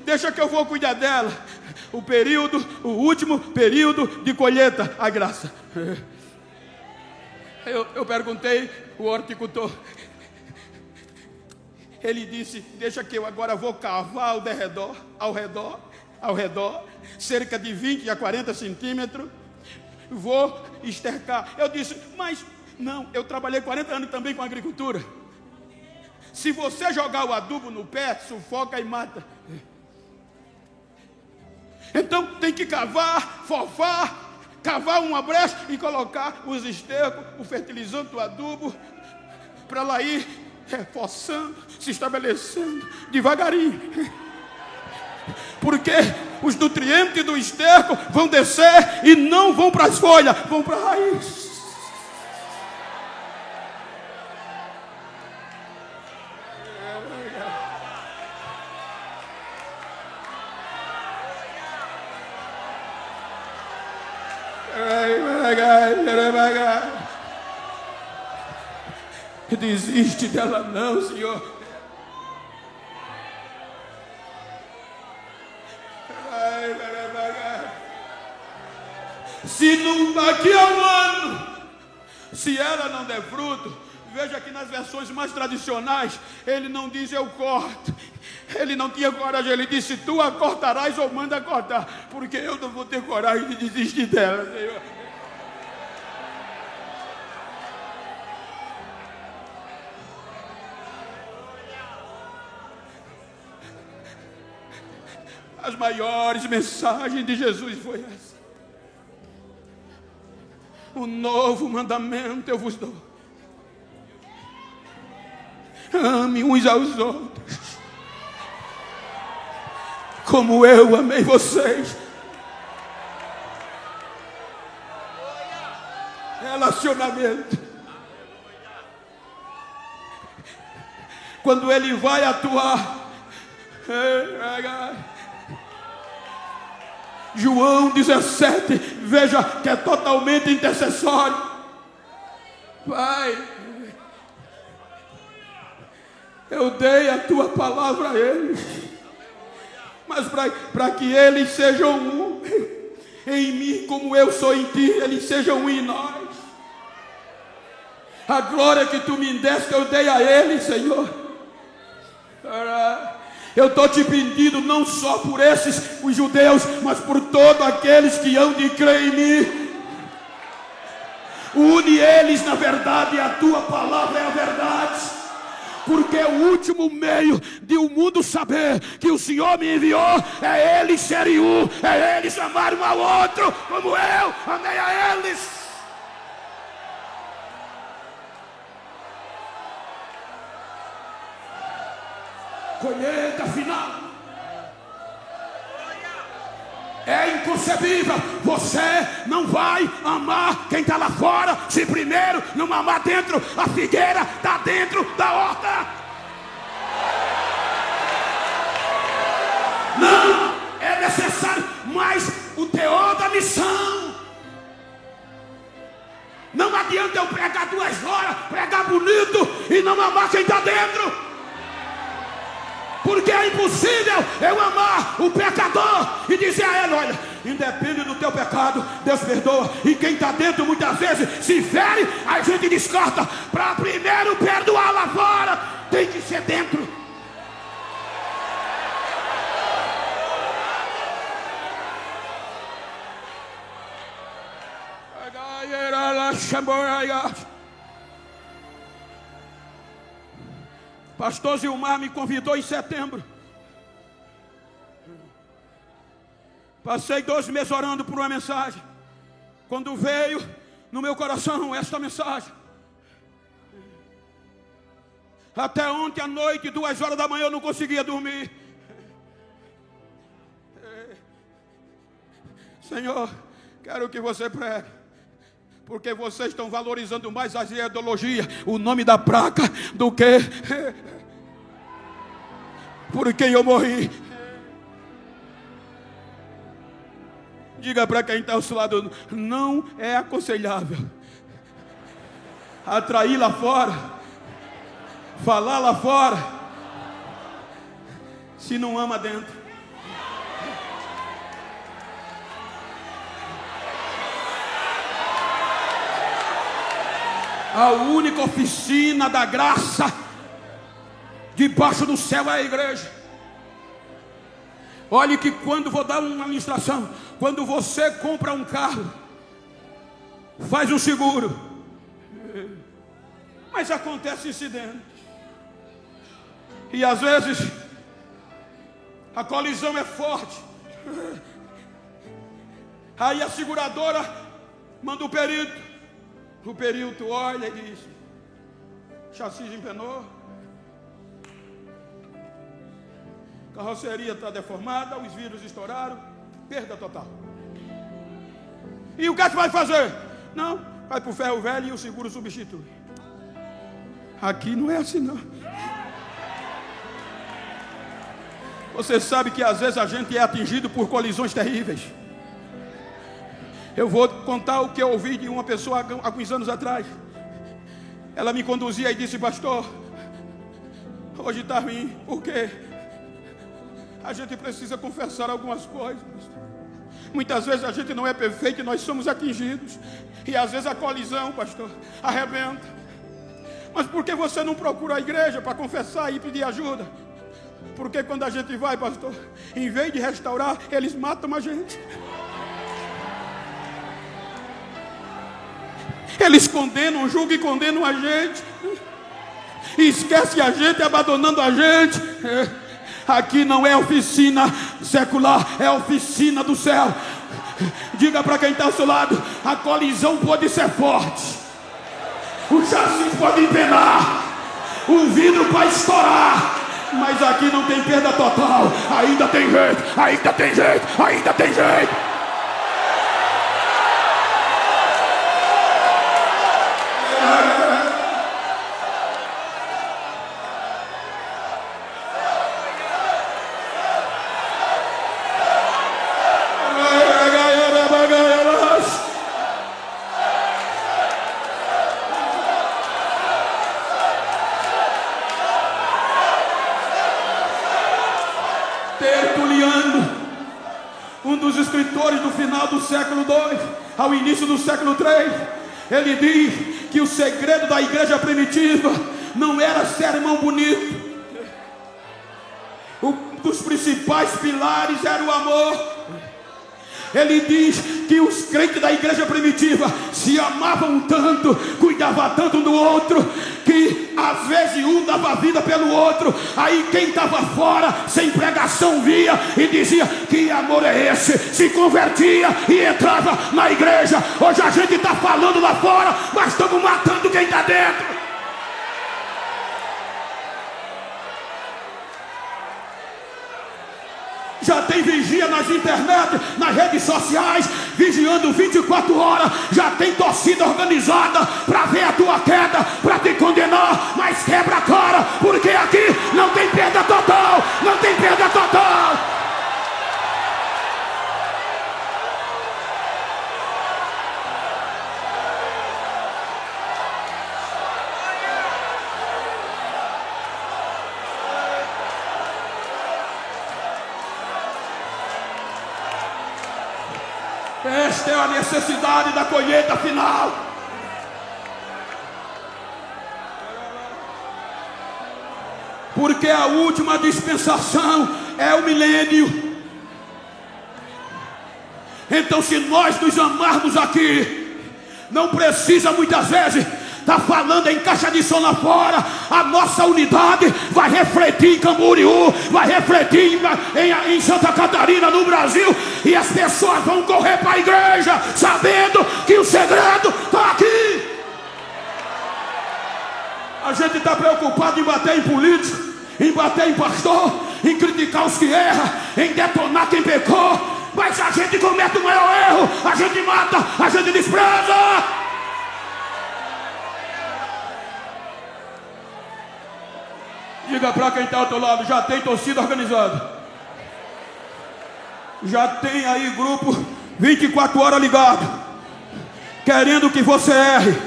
deixa que eu vou cuidar dela. O último período de colheita, a graça. Eu perguntei o horticultor. Ele disse: deixa que eu agora vou cavar ao redor, cerca de 20 a 40 centímetros. Vou estercar. Eu disse: mas não, eu trabalhei 40 anos também com agricultura. Se você jogar o adubo no pé, sufoca e mata. Então tem que cavar, fofar, cavar uma brecha e colocar os estercos, o fertilizante, o adubo, para ela ir reforçando, se estabelecendo devagarinho. Porque os nutrientes do esterco vão descer e não vão para as folhas, vão para a raiz. Desiste dela não, Senhor. Se não daqui a um ano, se ela não der fruto, veja que nas versões mais tradicionais ele não diz eu corto. Ele não tinha coragem, ele disse: tu a cortarás ou manda cortar, porque eu não vou ter coragem de desistir dela, Senhor. As maiores mensagens de Jesus foi essa: um novo mandamento eu vos dou: ame uns aos outros como eu amei vocês. Relacionamento. Quando ele vai atuar, João 17, veja que é totalmente intercessório. Pai, eu dei a tua palavra a eles, mas para que eles sejam um em mim, como eu sou em ti, eles sejam um em nós. A glória que tu me deste, eu dei a eles, Senhor. Eu estou te pedindo não só por esses, os judeus, mas por todos aqueles que hão de crer em mim. Une eles na verdade, a tua palavra é a verdade. Porque o último meio de o mundo saber que o Senhor me enviou é eles serem um, é eles amar um ao outro como eu amei a eles. Colheita final. É inconcebível. Você não vai amar quem está lá fora se primeiro não amar dentro. A figueira está dentro da horta. Não é necessário mais o teor da missão. Não adianta eu pregar 2 horas, pregar bonito e não amar quem está dentro. Porque é impossível eu amar o pecador e dizer a ele: olha, independe do teu pecado, Deus perdoa. E quem está dentro muitas vezes se fere, a gente descarta. Para primeiro perdoar lá fora, tem que ser dentro. Pastor Zilmar me convidou em setembro. Passei 2 meses orando por uma mensagem. Quando veio no meu coração esta mensagem, até ontem à noite, 2 horas da manhã, eu não conseguia dormir. Senhor, quero que você pregue, porque vocês estão valorizando mais a ideologia, o nome da placa, do que por quem eu morri. Diga para quem está ao seu lado: não é aconselhável atrair lá fora, falar lá fora, se não ama dentro. A única oficina da graça debaixo do céu é a igreja. Olhe que quando vou dar uma ministração, quando você compra um carro, faz um seguro, mas acontece incidente, e às vezes a colisão é forte. Aí a seguradora manda o perito olha e diz: chassi empenou, carroceria está deformada, os vidros estouraram, perda total. E o que é que vai fazer? Não, vai para o ferro velho e o seguro substitui. Aqui não é assim não. Você sabe que às vezes a gente é atingido por colisões terríveis. Eu vou contar o que eu ouvi de uma pessoa há alguns anos atrás. Ela me conduzia e disse: pastor, hoje está ruim, por quê? A gente precisa confessar algumas coisas. Muitas vezes a gente não é perfeito e nós somos atingidos. E às vezes a colisão, pastor, arrebenta. Mas por que você não procura a igreja para confessar e pedir ajuda? Porque quando a gente vai, pastor, em vez de restaurar, eles matam a gente. Eles condenam, julgam e condenam a gente. E esquece a gente, abandonando a gente. Aqui não é oficina secular, é oficina do céu. Diga para quem está ao seu lado: a colisão pode ser forte, o chassi pode empenar, o vidro pode estourar, mas aqui não tem perda total. Ainda tem jeito, ainda tem jeito, ainda tem jeito. Do final do século II ao início do século III, ele diz que o segredo da igreja primitiva não era sermão bonito. Um dos principais pilares era o amor. Ele diz que os crentes da igreja primitiva se amavam tanto, cuidavam tanto um do outro, que às vezes um dava vida pelo outro. Aí quem estava fora, sem pregação, via e dizia: que amor é esse? Se convertia e entrava na igreja. Hoje a gente está falando lá fora, mas estamos matando quem está dentro. Já tem vigia nas internet, nas redes sociais, vigiando 24 horas. Já tem torcida organizada para ver a tua queda, para te condenar. Mas quebra a cara, porque aqui não tem perda total. Não tem perda total. Esta é a necessidade da colheita final. Porque a última dispensação é o milênio. Então, se nós nos amarmos aqui, não precisa muitas vezes estar falando em caixa de som lá fora. A nossa unidade vai refletir em Camboriú, vai refletir em Santa Catarina, no Brasil. E as pessoas vão correr para a igreja, sabendo que o segredo está aqui. A gente está preocupado em bater em político, em bater em pastor, em criticar os que erram, em detonar quem pecou. Mas a gente comete o maior erro, a gente mata, a gente despreza. Diga para quem está ao teu lado: já tem torcida organizada. Já tem aí grupo 24 horas ligado, querendo que você erre,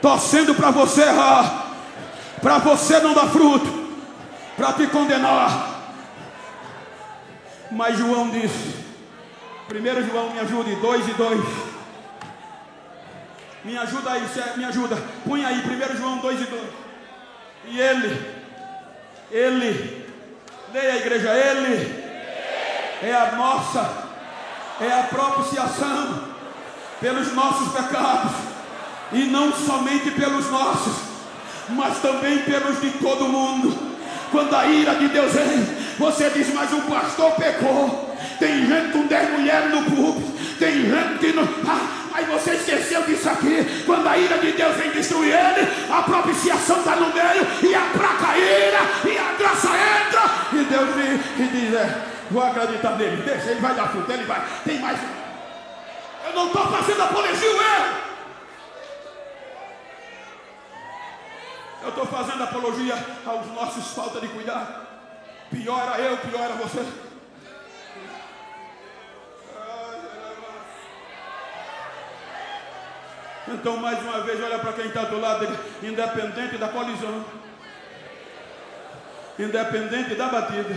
torcendo para você errar, para você não dar fruto, para te condenar. Mas João disse, 1 João, me ajude, 2 e 2. Me ajuda aí, me ajuda. Põe aí, 1 João 2 e 2. E ele, leia a igreja, ele é a nossa, é a propiciação pelos nossos pecados, e não somente pelos nossos, mas também pelos de todo mundo. Quando a ira de Deus vem, você diz: mas o pastor pecou. Tem gente com 10 mulheres no púlpito, tem gente que não... Aí você esqueceu disso aqui. Quando a ira de Deus vem destruir ele, a propiciação está no meio, e a placa ira, e a graça entra, e Deus diz: vou acreditar nele, deixa, ele vai dar fruto, ele vai. Tem mais. Eu não estou fazendo apologia ao erro. Eu estou fazendo apologia aos nossos falta de cuidado. Pior era eu, pior era você. Então, mais uma vez, olha para quem está do lado dele. Independente da colisão, independente da batida,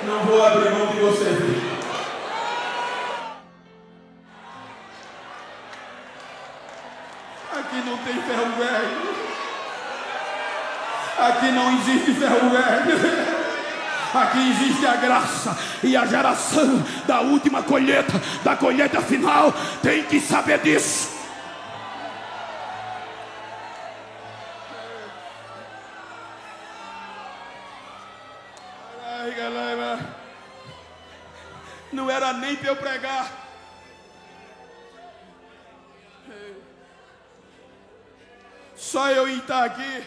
não vou abrir mão de você. Aqui não tem ferro velho. Aqui não existe ferro velho. Aqui existe a graça, e a geração da última colheita, da colheita final, tem que saber disso. Não era nem para eu pregar. Só eu estar aqui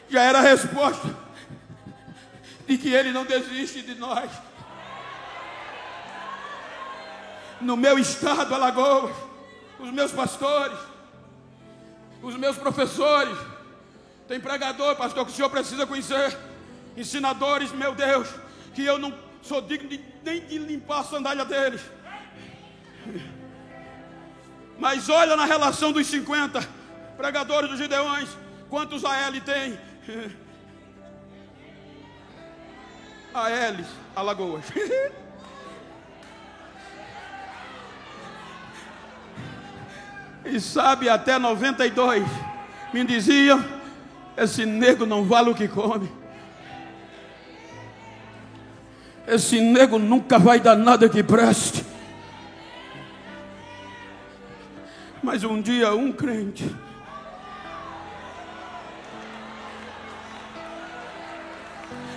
já era a resposta de que ele não desiste de nós. No meu estado, Alagoas, os meus pastores, os meus professores, tem pregador, pastor, que o senhor precisa conhecer, ensinadores, meu Deus, que eu não sou digno nem de limpar a sandália deles. Mas olha na relação dos 50 pregadores dos Gideões, quantos AL tem? AL, Alagoas. E sabe, até 92 me diziam: esse nego não vale o que come. Esse nego nunca vai dar nada que preste. Mas um dia um crente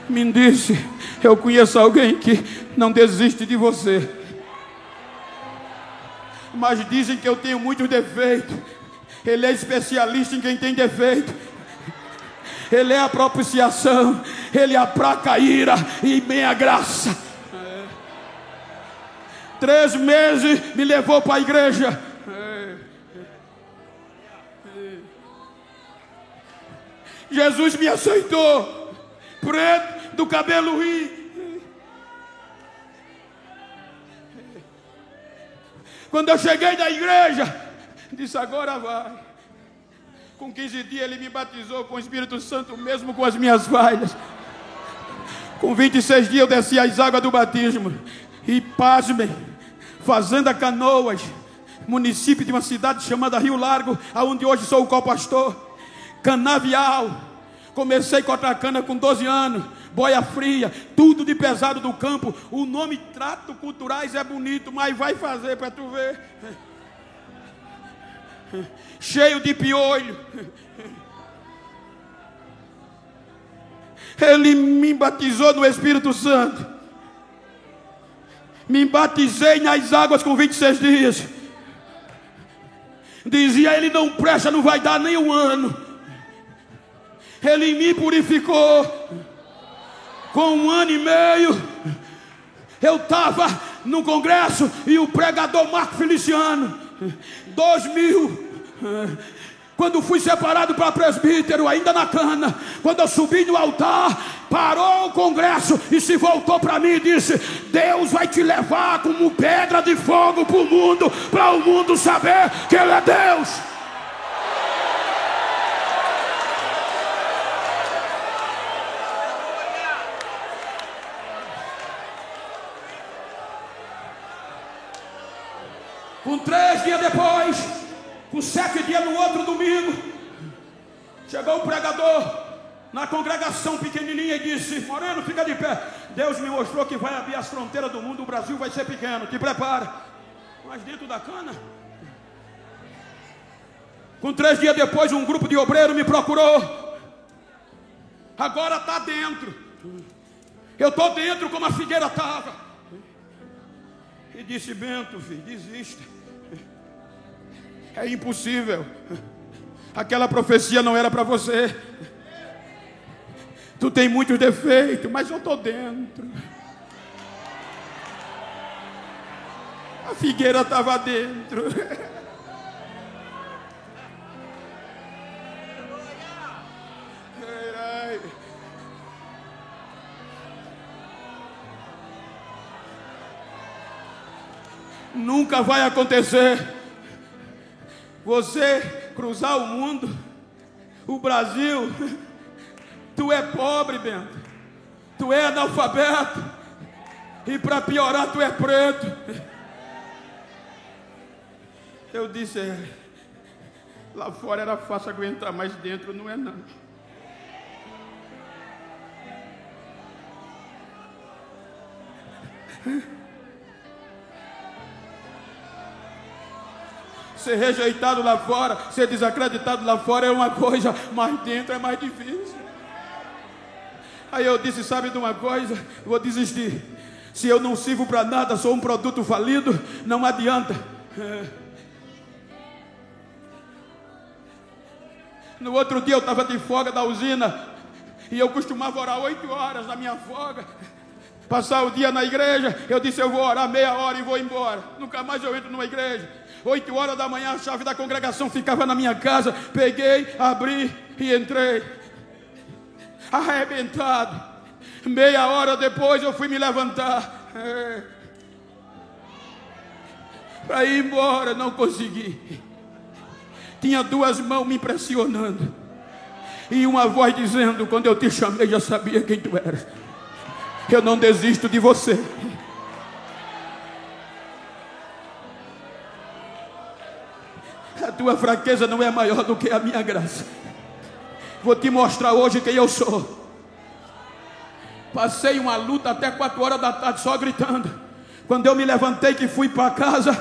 me disse: eu conheço alguém que não desiste de você, mas dizem que eu tenho muitos defeitos. Ele é especialista em quem tem defeito. Ele é a propiciação. Ele aplaca a ira e meia graça. 3 meses me levou para a igreja. Jesus me aceitou, preto, do cabelo rio. Quando eu cheguei na igreja, disse: agora vai. Com 15 dias ele me batizou com o Espírito Santo, mesmo com as minhas falhas. Com 26 dias eu desci as águas do batismo. E pasmem, Fazenda Canoas, município de uma cidade chamada Rio Largo, aonde hoje sou o co-pastor. Canavial, comecei com a cana com 12 anos, boia fria, tudo de pesado do campo. O nome Trato Culturais é bonito, mas vai fazer para tu ver. Cheio de piolho. Ele me batizou no Espírito Santo. Me batizei nas águas com 26 dias. Dizia: ele não presta, não vai dar nem um ano. Ele me purificou. Com 1 ano e meio, eu estava no congresso e o pregador Marco Feliciano, 2000, quando fui separado para presbítero, ainda na cana, quando eu subi no altar, parou o congresso e se voltou para mim e disse: Deus vai te levar como pedra de fogo para o mundo saber que Ele é Deus. Com 3 dias depois, com 7 dias no outro domingo, chegou o pregador na congregação pequenininha e disse: Moreno, fica de pé. Deus me mostrou que vai abrir as fronteiras do mundo, o Brasil vai ser pequeno, te prepara. Mas dentro da cana. Com 3 dias depois, um grupo de obreiros me procurou. Agora está dentro. Eu estou dentro como a figueira estava. E disse: Bento, filho, desista. É impossível. Aquela profecia não era para você. Tu tem muitos defeitos, mas eu estou dentro. A figueira estava dentro. Nunca vai acontecer você cruzar o mundo, o Brasil. Tu é pobre, Bento. Tu é analfabeto. E para piorar, tu é preto. Eu disse: lá fora era fácil aguentar, mas dentro não é não. Ser rejeitado lá fora, ser desacreditado lá fora é uma coisa, mas dentro é mais difícil. Aí eu disse: sabe de uma coisa? Vou desistir. Se eu não sirvo para nada, sou um produto falido, não adianta. No outro dia eu estava de folga da usina, e eu costumava orar 8 horas na minha folga. Passar o dia na igreja, eu disse: eu vou orar meia hora e vou embora. Nunca mais eu entro numa igreja. 8 horas da manhã a chave da congregação ficava na minha casa. Peguei, abri e entrei. Arrebentado. Meia hora depois eu fui me levantar. Para ir embora, não consegui. Tinha 2 mãos me pressionando. E uma voz dizendo: quando eu te chamei, já sabia quem tu eras. Eu não desisto de você. A tua fraqueza não é maior do que a minha graça. Vou te mostrar hoje quem eu sou. Passei uma luta até 4 horas da tarde só gritando. Quando eu me levantei que fui para casa,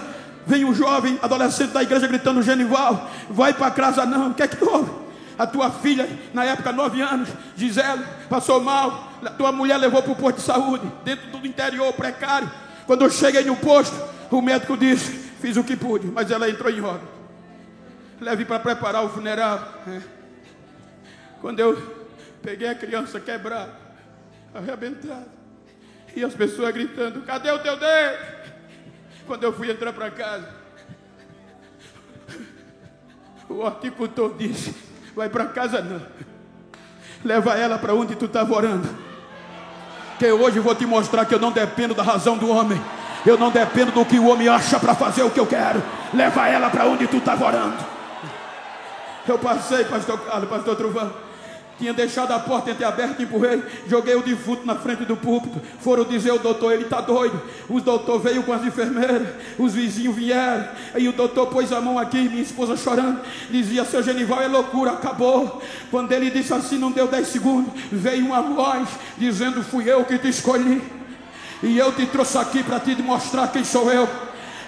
veio um jovem adolescente da igreja gritando: Genival, vai para casa não. O que é que houve? A tua filha, na época 9 anos, Gisele, passou mal. A tua mulher levou para o posto de saúde, dentro do interior, precário. Quando eu cheguei no posto, o médico disse: fiz o que pude, mas ela entrou em óbito. Leve para preparar o funeral. Quando eu peguei a criança quebrada, arrebentado. E as pessoas gritando: cadê o teu dedo? Quando eu fui entrar para casa, o horticultor disse: vai para casa não, leva ela para onde tu estava orando, que hoje eu vou te mostrar que eu não dependo da razão do homem, eu não dependo do que o homem acha para fazer o que eu quero. Leva ela para onde tu estava orando. Eu passei, pastor Carlos, pastor Trovão, tinha deixado a porta entreaberta, empurrei, joguei o defunto na frente do púlpito. Foram dizer ao doutor: ele está doido. O doutor veio com as enfermeiras, os vizinhos vieram, aí o doutor pôs a mão aqui, minha esposa chorando, dizia: seu Genival, é loucura, acabou. Quando ele disse assim, não deu 10 segundos, veio uma voz dizendo: fui eu que te escolhi, e eu te trouxe aqui para te mostrar quem sou eu,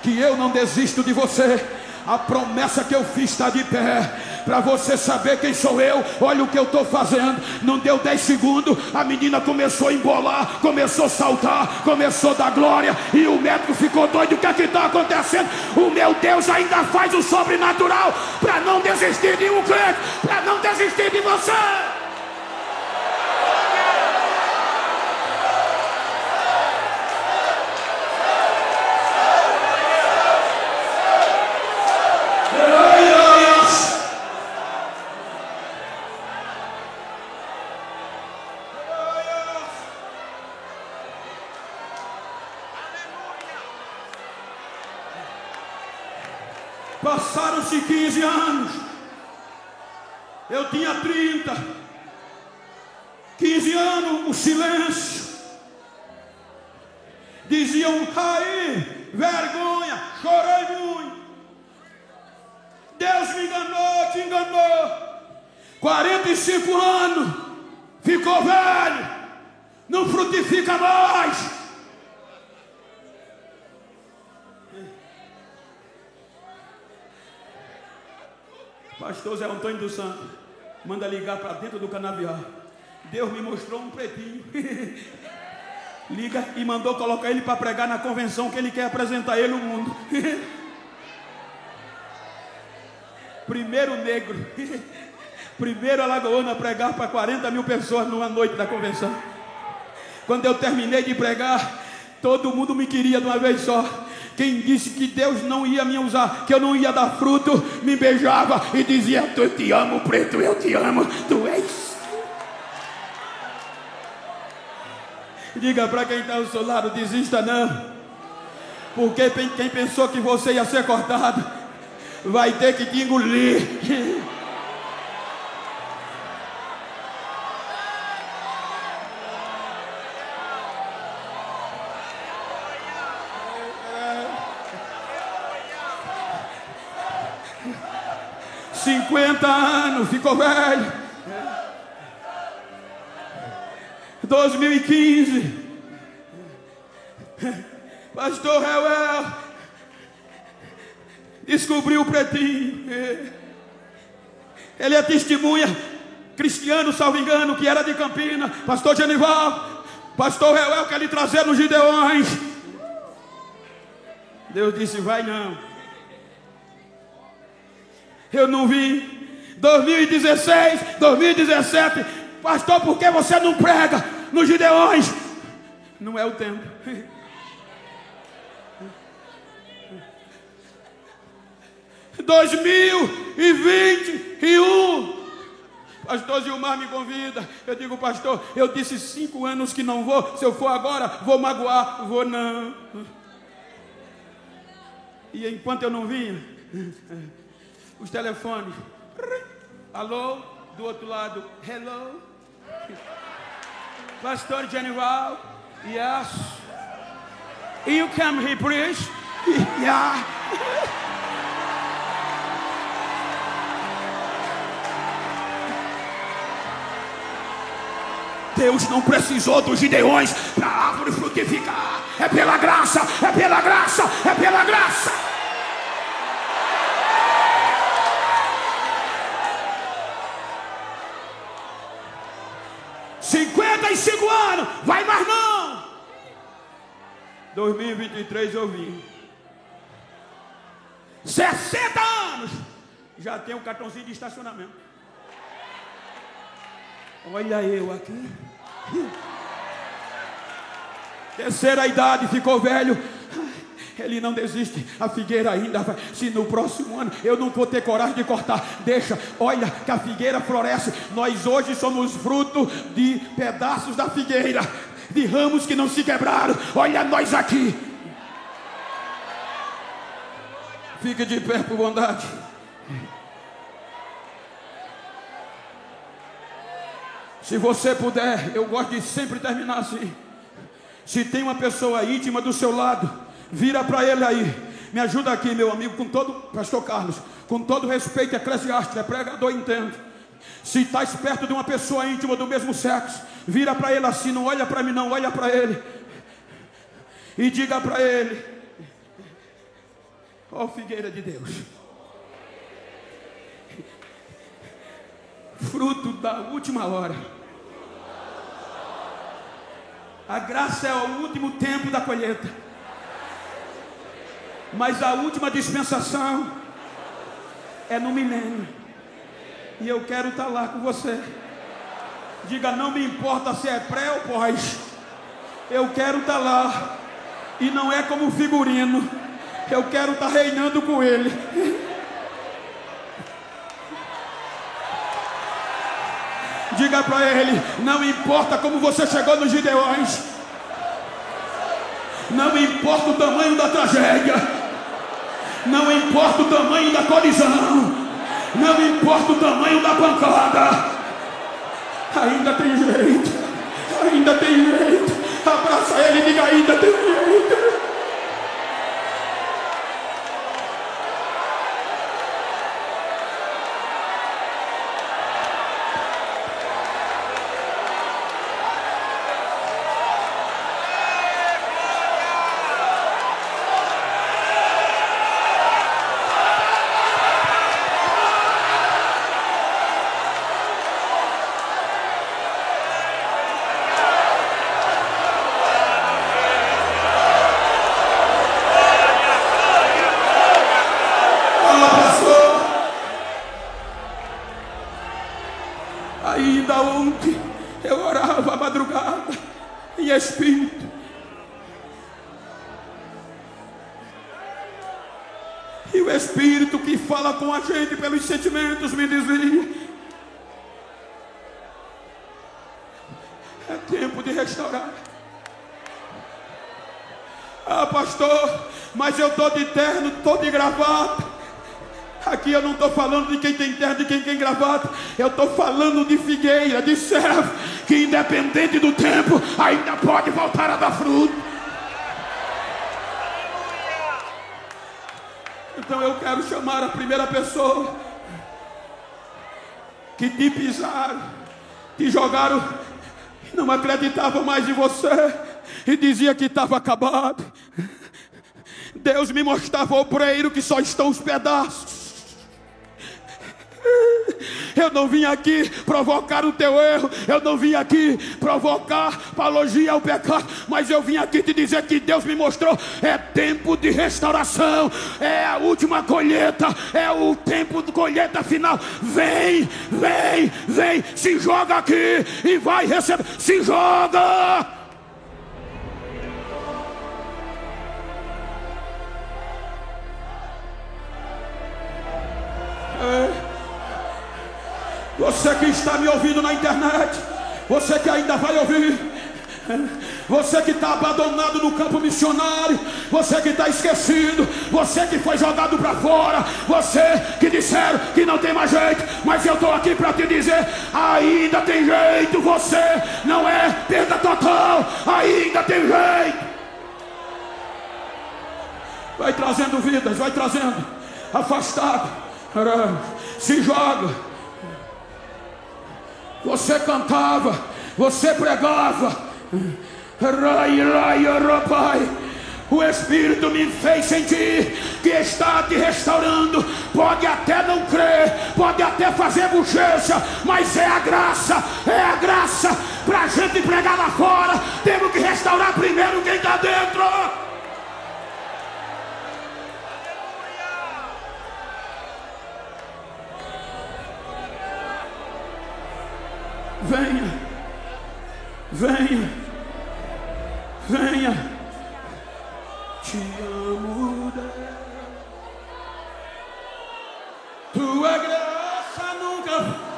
que eu não desisto de você. A promessa que eu fiz está de pé, para você saber quem sou eu. Olha o que eu estou fazendo. Não deu 10 segundos, a menina começou a embolar, começou a saltar, começou a dar glória, e o médico ficou doido. O que é que está acontecendo? O meu Deus ainda faz o sobrenatural para não desistir de um crente, para não desistir de você. Passaram-se 15 anos, eu tinha 30, 15 anos, o silêncio. Diziam: aí, vergonha, chorei muito, Deus me enganou, te enganou. 45 anos, ficou velho, não frutifica mais. Pastor Zé Antônio dos Santos manda ligar para dentro do canavial. Deus me mostrou um pretinho. Liga e mandou colocar ele para pregar na convenção, que ele quer apresentar ele ao mundo. Primeiro negro, primeiro alagoano a pregar para 40 mil pessoas numa noite da convenção. Quando eu terminei de pregar, todo mundo me queria de uma vez só. Quem disse que Deus não ia me usar, que eu não ia dar fruto, me beijava e dizia: eu te amo, preto, eu te amo, tu és. Diga para quem está ao seu lado: desista não, porque quem pensou que você ia ser cortado, vai ter que te engolir. 50 anos, ficou velho. 2015, pastor Reuel descobriu o pretinho. Ele é testemunha, cristiano, salvo engano, que era de Campinas. Pastor Genival, pastor Reuel quer lhe trazer nos Gideões. Deus disse: vai não. Eu não vim. 2016, 2017, pastor, por que você não prega nos Gideões? Não é o tempo. 2021, pastor Gilmar me convida. Eu digo: pastor, eu disse 5 anos que não vou. Se eu for agora, vou magoar. Vou não. E enquanto eu não vinha, os telefones, alô, do outro lado, hello, pastor Genival, yes, you come here please, yeah. Deus não precisou dos Gideões para a árvore frutificar. É pela graça, é pela graça, é pela graça. Ano, vai mais não. 2023 eu vim. 60 anos, já tenho um cartãozinho de estacionamento. Olha eu aqui. terceira idade, ficou velho. Ele não desiste, a figueira ainda vai. Se no próximo ano eu não vou ter coragem de cortar, deixa, olha que a figueira floresce. Nós hoje somos fruto de pedaços da figueira, de ramos que não se quebraram. Olha nós aqui. Fique de pé por bondade. Se você puder, eu gosto de sempre terminar assim. Se tem uma pessoa íntima do seu lado, vira para ele aí. Me ajuda aqui, meu amigo, com todo, pastor Carlos, com todo respeito eclesiástico, é pregador, entendo. Se está perto de uma pessoa íntima do mesmo sexo, vira para ele assim, não olha para mim não, olha para ele. E diga para ele: ó figueira de Deus, fruto da última hora. A graça é o último tempo da colheita, mas a última dispensação é no milênio. E eu quero estar lá com você. Diga: não me importa se é pré ou pós, eu quero estar lá. E não é como figurino, eu quero estar reinando com ele. Diga para ele: não importa como você chegou nos Gideões, não importa o tamanho da tragédia, não importa o tamanho da colisão, não importa o tamanho da pancada, ainda tem jeito, ainda tem jeito. Abraça ele e diga: ainda tem jeito. Ainda ontem eu orava à madrugada em espírito. E o Espírito que fala com a gente pelos sentimentos me dizia: é tempo de restaurar. Ah, pastor, mas eu estou de terno, estou de gravata. Aqui eu não estou falando de quem tem terno, de quem tem gravata. Eu estou falando de figueira, de servo, que independente do tempo, ainda pode voltar a dar fruto. Então eu quero chamar a primeira pessoa que te pisaram, te jogaram, não acreditavam mais em você e dizia que estava acabado. Deus me mostrava o obreiro que só estão os pedaços. Eu não vim aqui provocar o teu erro, eu não vim aqui provocar apologia ao pecado, mas eu vim aqui te dizer que Deus me mostrou: é tempo de restauração, é a última colheita, é o tempo de colheita final. Vem, vem, vem, se joga aqui e vai receber, se joga. Você que está me ouvindo na internet, você que ainda vai ouvir, você que está abandonado no campo missionário, você que está esquecido, você que foi jogado para fora, você que disseram que não tem mais jeito, mas eu estou aqui para te dizer: ainda tem jeito. Você não é perda total, ainda tem jeito. Vai trazendo vidas, vai trazendo. Afastado, se joga. Você cantava, você pregava. O Espírito me fez sentir que está te restaurando. Pode até não crer, pode até fazer bochecha, mas é a graça para a gente pregar lá fora. Temos que restaurar primeiro quem está dentro. Venha, venha, venha. Te amo, Deus. Tua graça nunca.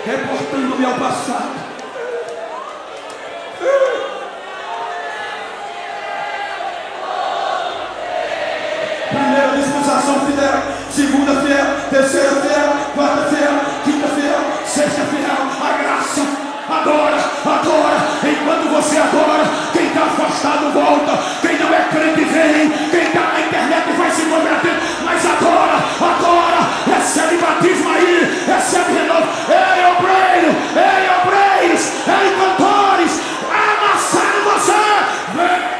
Reportando-me ao passado. Primeira dispensação fiel, segunda fiel, terceira fiel, quarta fiel, quinta fiel, sexta fiel. A graça, adora, adora. Enquanto você adora, quem está afastado volta, quem não é crente vem, quem está na internet vai se converter, mas adora, adora. Recebe batismo aí, recebe renovo. Ei, obreiros, ei, cantores, amassando você. Venha.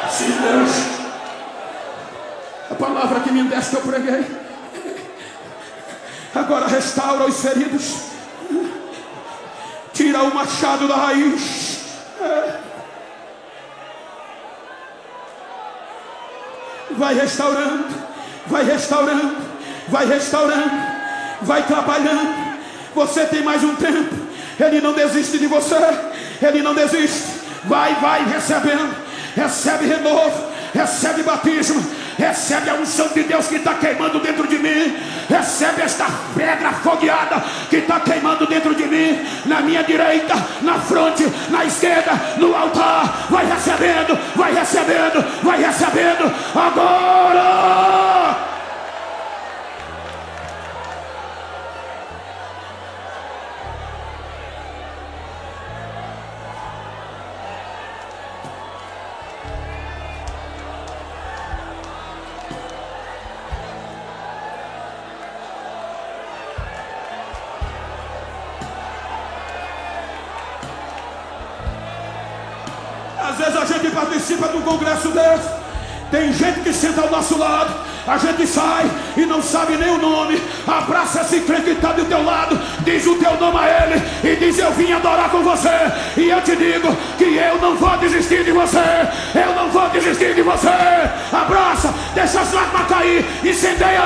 Se Deus, a palavra que me deste eu preguei, agora restaura os feridos, tira o machado da raiz. Vai restaurando, vai restaurando, vai restaurando, vai trabalhando. Você tem mais um tempo. Ele não desiste de você, ele não desiste. Vai recebendo, recebe renovo, recebe batismo, recebe a unção de Deus que está queimando dentro de mim. Recebe esta pedra afogueada que está queimando dentro de mim, na minha direita, na fronte, na esquerda, no altar. Vai recebendo, vai recebendo, vai recebendo agora. Às vezes a gente participa de um congresso desse, tem gente que senta ao nosso lado, a gente sai e não sabe nem o nome. Abraça esse crente que está do teu lado, diz o teu nome a ele e diz: eu vim adorar com você. E eu te digo que eu não vou desistir de você, eu não vou desistir de você. Abraça, deixa as lágrimas cair, incendeia